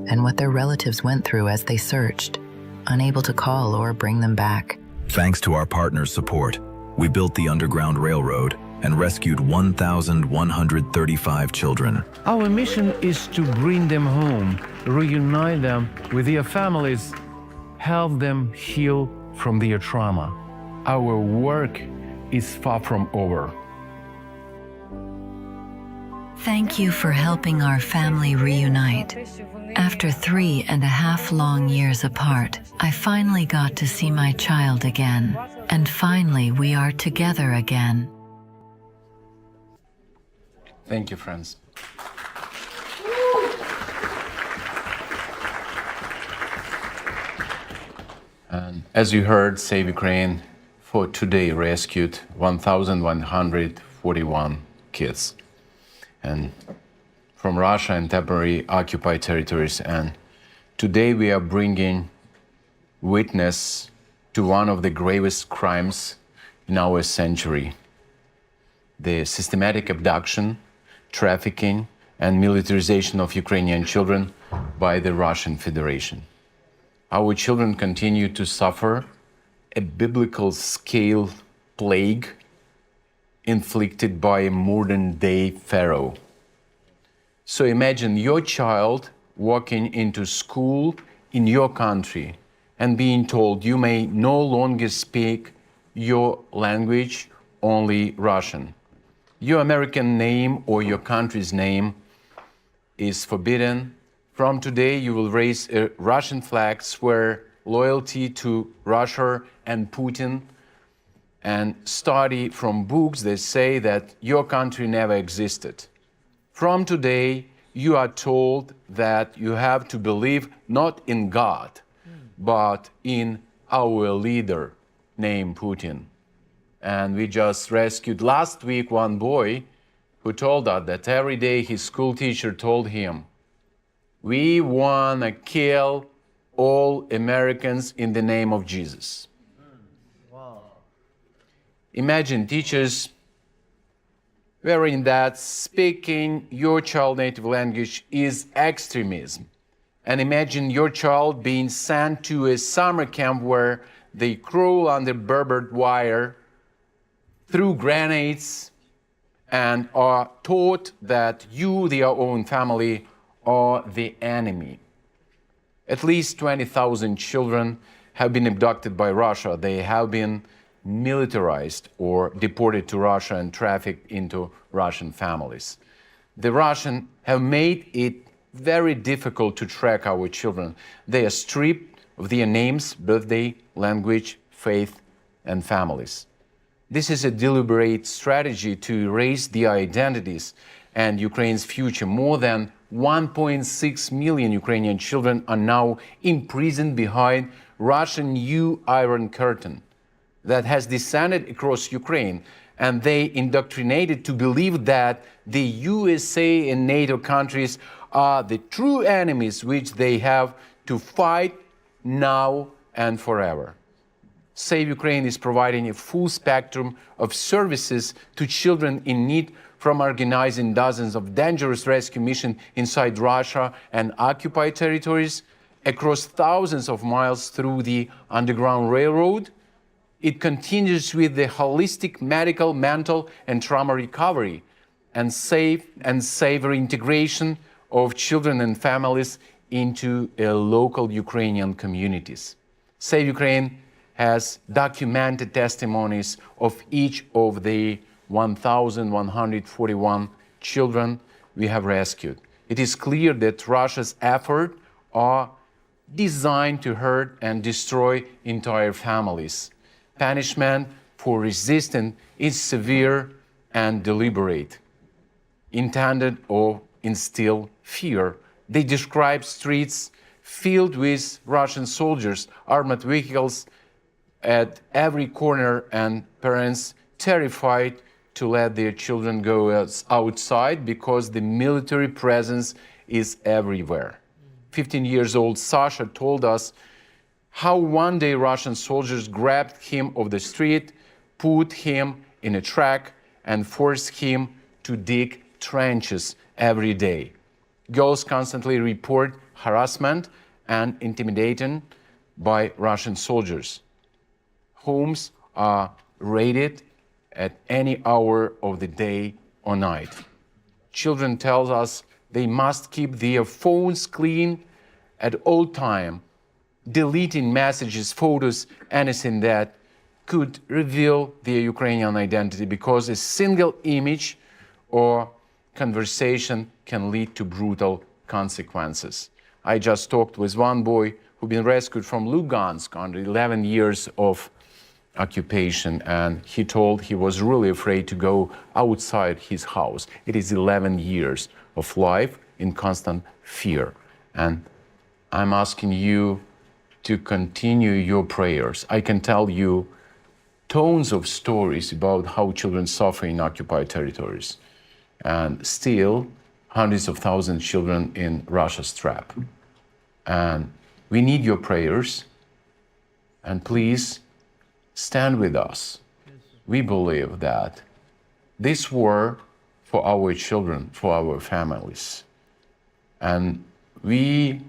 and what their relatives went through as they searched, unable to call or bring them back. Thanks to our partners' support, we built the Underground Railroad and rescued 1,135 children. Our mission is to bring them home, reunite them with their families, help them heal from their trauma. our work is far from over. Thank you for helping our family reunite. After 3.5 long years apart, I finally got to see my child again. And finally, we are together again. Thank you, friends. And as you heard, Save Ukraine for today rescued 1,141 kids and from Russia and temporary occupied territories. And today we are bringing witness to one of the gravest crimes in our century: the systematic abduction, trafficking, and militarization of Ukrainian children by the Russian Federation. Our children continue to suffer a biblical scale plague inflicted by a modern-day Pharaoh. So imagine your child walking into school in your country and being told you may no longer speak your language, only Russian. Your American name or your country's name is forbidden. From today, you will raise a Russian flag, swear loyalty to Russia and Putin, and study from books that say that your country never existed. From today, you are told that you have to believe not in God, but in our leader named Putin. And we just rescued last week one boy who told us that every day his school teacher told him, "We want to kill all Americans in the name of Jesus." Imagine teachers wearing that speaking your child's native language is extremism. And imagine your child being sent to a summer camp where they crawl under barbed wire, through grenades, and are taught that you, their own family, are the enemy. At least 20,000 children have been abducted by Russia. They have been militarized or deported to Russia and trafficked into Russian families. The Russians have made it very difficult to track our children. They are stripped of their names, birthday, language, faith, and families. This is a deliberate strategy to erase their identities and Ukraine's future. More than 1.6 million Ukrainian children are now imprisoned behind Russian new Iron Curtain that has descended across Ukraine, and they indoctrinated to believe that the USA and NATO countries are the true enemies which they have to fight now and forever. Save Ukraine is providing a full spectrum of services to children in need, from organizing dozens of dangerous rescue missions inside Russia and occupied territories, across thousands of miles through the Underground Railroad. It continues with the holistic medical, mental, and trauma recovery and safe and safer integration of children and families into local Ukrainian communities. Save Ukraine has documented testimonies of each of the 1,141 children we have rescued. It is clear that Russia's efforts are designed to hurt and destroy entire families. Punishment for resistance is severe and deliberate, intended to instill fear. They describe streets filled with Russian soldiers, armored vehicles at every corner, and parents terrified to let their children go outside because the military presence is everywhere. 15-year-old Sasha told us how one day Russian soldiers grabbed him off the street, put him in a truck, and forced him to dig trenches every day. Girls constantly report harassment and intimidation by Russian soldiers. Homes are raided at any hour of the day or night. Children tell us they must keep their phones clean at all times, deleting messages, photos, anything that could reveal their Ukrainian identity, because a single image or conversation can lead to brutal consequences. I just talked with one boy who'd been rescued from Lugansk under 11 years of occupation, and he told he was really afraid to go outside his house. It is 11 years of life in constant fear. And I'm asking you to continue your prayers. I can tell you tons of stories about how children suffer in occupied territories, and still hundreds of thousands of children in Russia's trap. And we need your prayers, and please stand with us. We believe that this war for our children, for our families, and we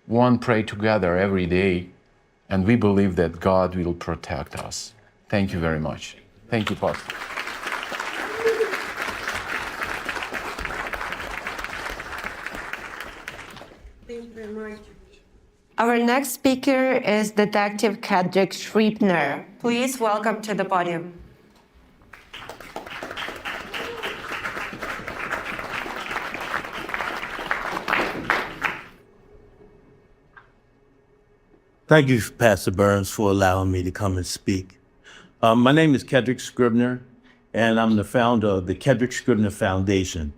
want to pray together every day, and we believe that God will protect us. Thank you very much. Thank you, Pastor. Thank you very much. Our next speaker is Detective Kedrick Shrieppner. Please welcome to the podium. Thank you, Pastor Burns, for allowing me to come and speak. My name is Kedrick Shrieppner, and I'm the founder of the Kedrick Shrieppner Foundation.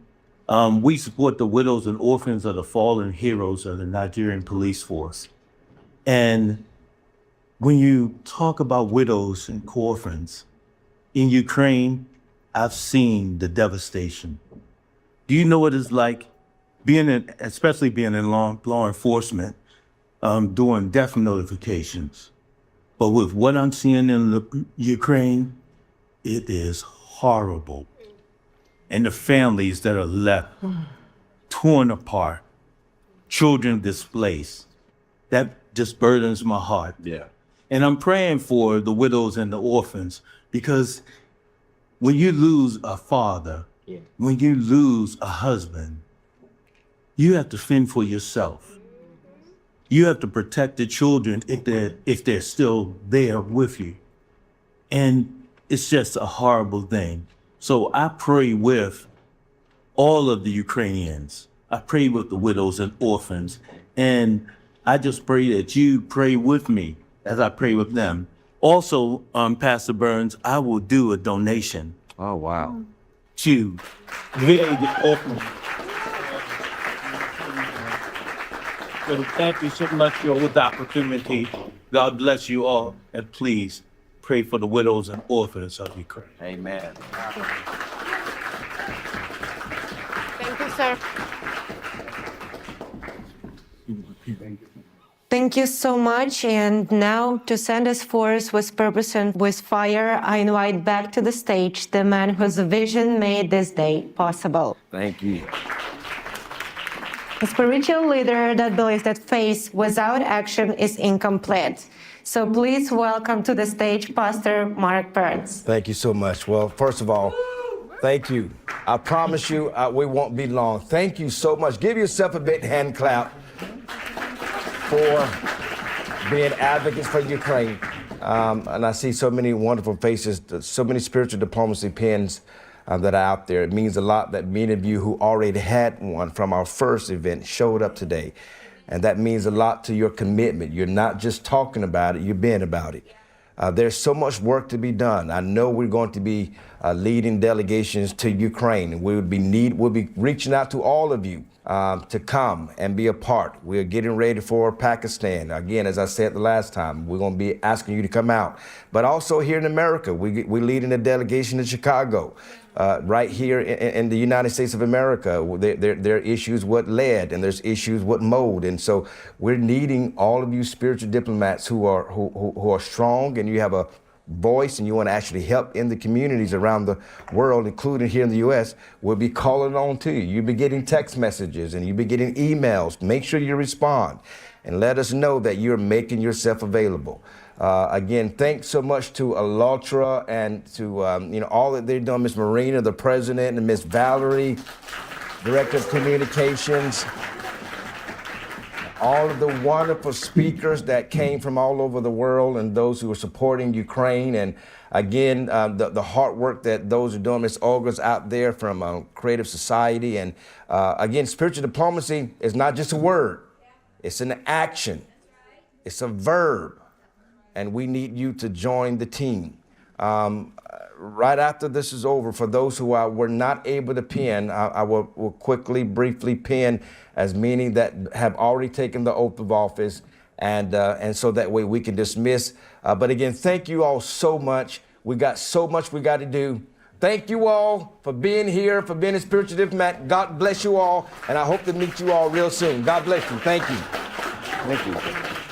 We support the widows and orphans of the fallen heroes of the Nigerian police force. And when you talk about widows and orphans, in Ukraine, I've seen the devastation. Do you know what it's like especially being in law enforcement, doing death notifications? But with what I'm seeing in Ukraine, it is horrible. And the families that are left, torn apart, children displaced, that just burdens my heart. Yeah. And I'm praying for the widows and the orphans, because when you lose a father, when you lose a husband, you have to fend for yourself. You have to protect the children if they're still there with you. And it's just a horrible thing. So I pray with all of the Ukrainians. I pray with the widows and orphans. And I just pray that you pray with me as I pray with them. Also, Pastor Burns, I will do a donation. Oh, wow. To the orphans. So thank you so much for this opportunity. God bless you all, and please pray for the widows and orphans of Ukraine. Amen. Thank you, sir. Thank you so much. And now, to send us forth with purpose and with fire, I invite back to the stage the man whose vision made this day possible. Thank you. A spiritual leader that believes that faith without action is incomplete. So please welcome to the stage Pastor Mark Burns. Thank you so much. Well, first of all, thank you. I promise you we won't be long. Thank you so much. Give yourself a big hand clap for being advocates for Ukraine. And I see so many wonderful faces, so many spiritual diplomacy pins that are out there. It means a lot that many of you who already had one from our first event showed up today. And that means a lot to your commitment. You're not just talking about it, you're being about it. There's so much work to be done. I know we're going to be leading delegations to Ukraine. We'll be reaching out to all of you to come and be a part. We're getting ready for Pakistan. Again, as I said the last time, we're going to be asking you to come out. But also here in America, we're leading a delegation to Chicago. Right here in the United States of America, there are issues with lead and there's issues with mold. And so we're needing all of you spiritual diplomats who are strong and you have a voice and you want to actually help in the communities around the world, including here in the U.S., we'll be calling on to you. You'll be getting text messages and you'll be getting emails. Make sure you respond and let us know that you're making yourself available. Again, thanks so much to ALLATRA and to all that they've done, Ms. Marina, the president, and Ms. Valerie, Director of Communications. all of the wonderful speakers that came from all over the world and those who are supporting Ukraine. And again, the hard work that those are doing. Miss Olga's out there from Creative Society. And again, spiritual diplomacy is not just a word. It's an action. It's a verb. And we need you to join the team. Right after this is over, for those who were not able to pin, I will quickly, briefly pin as many that have already taken the oath of office, and so that way we can dismiss. But again, thank you all so much. We got so much we got to do. Thank you all for being here, for being a spiritual diplomat. God bless you all, and I hope to meet you all real soon. God bless you. Thank you. Thank you.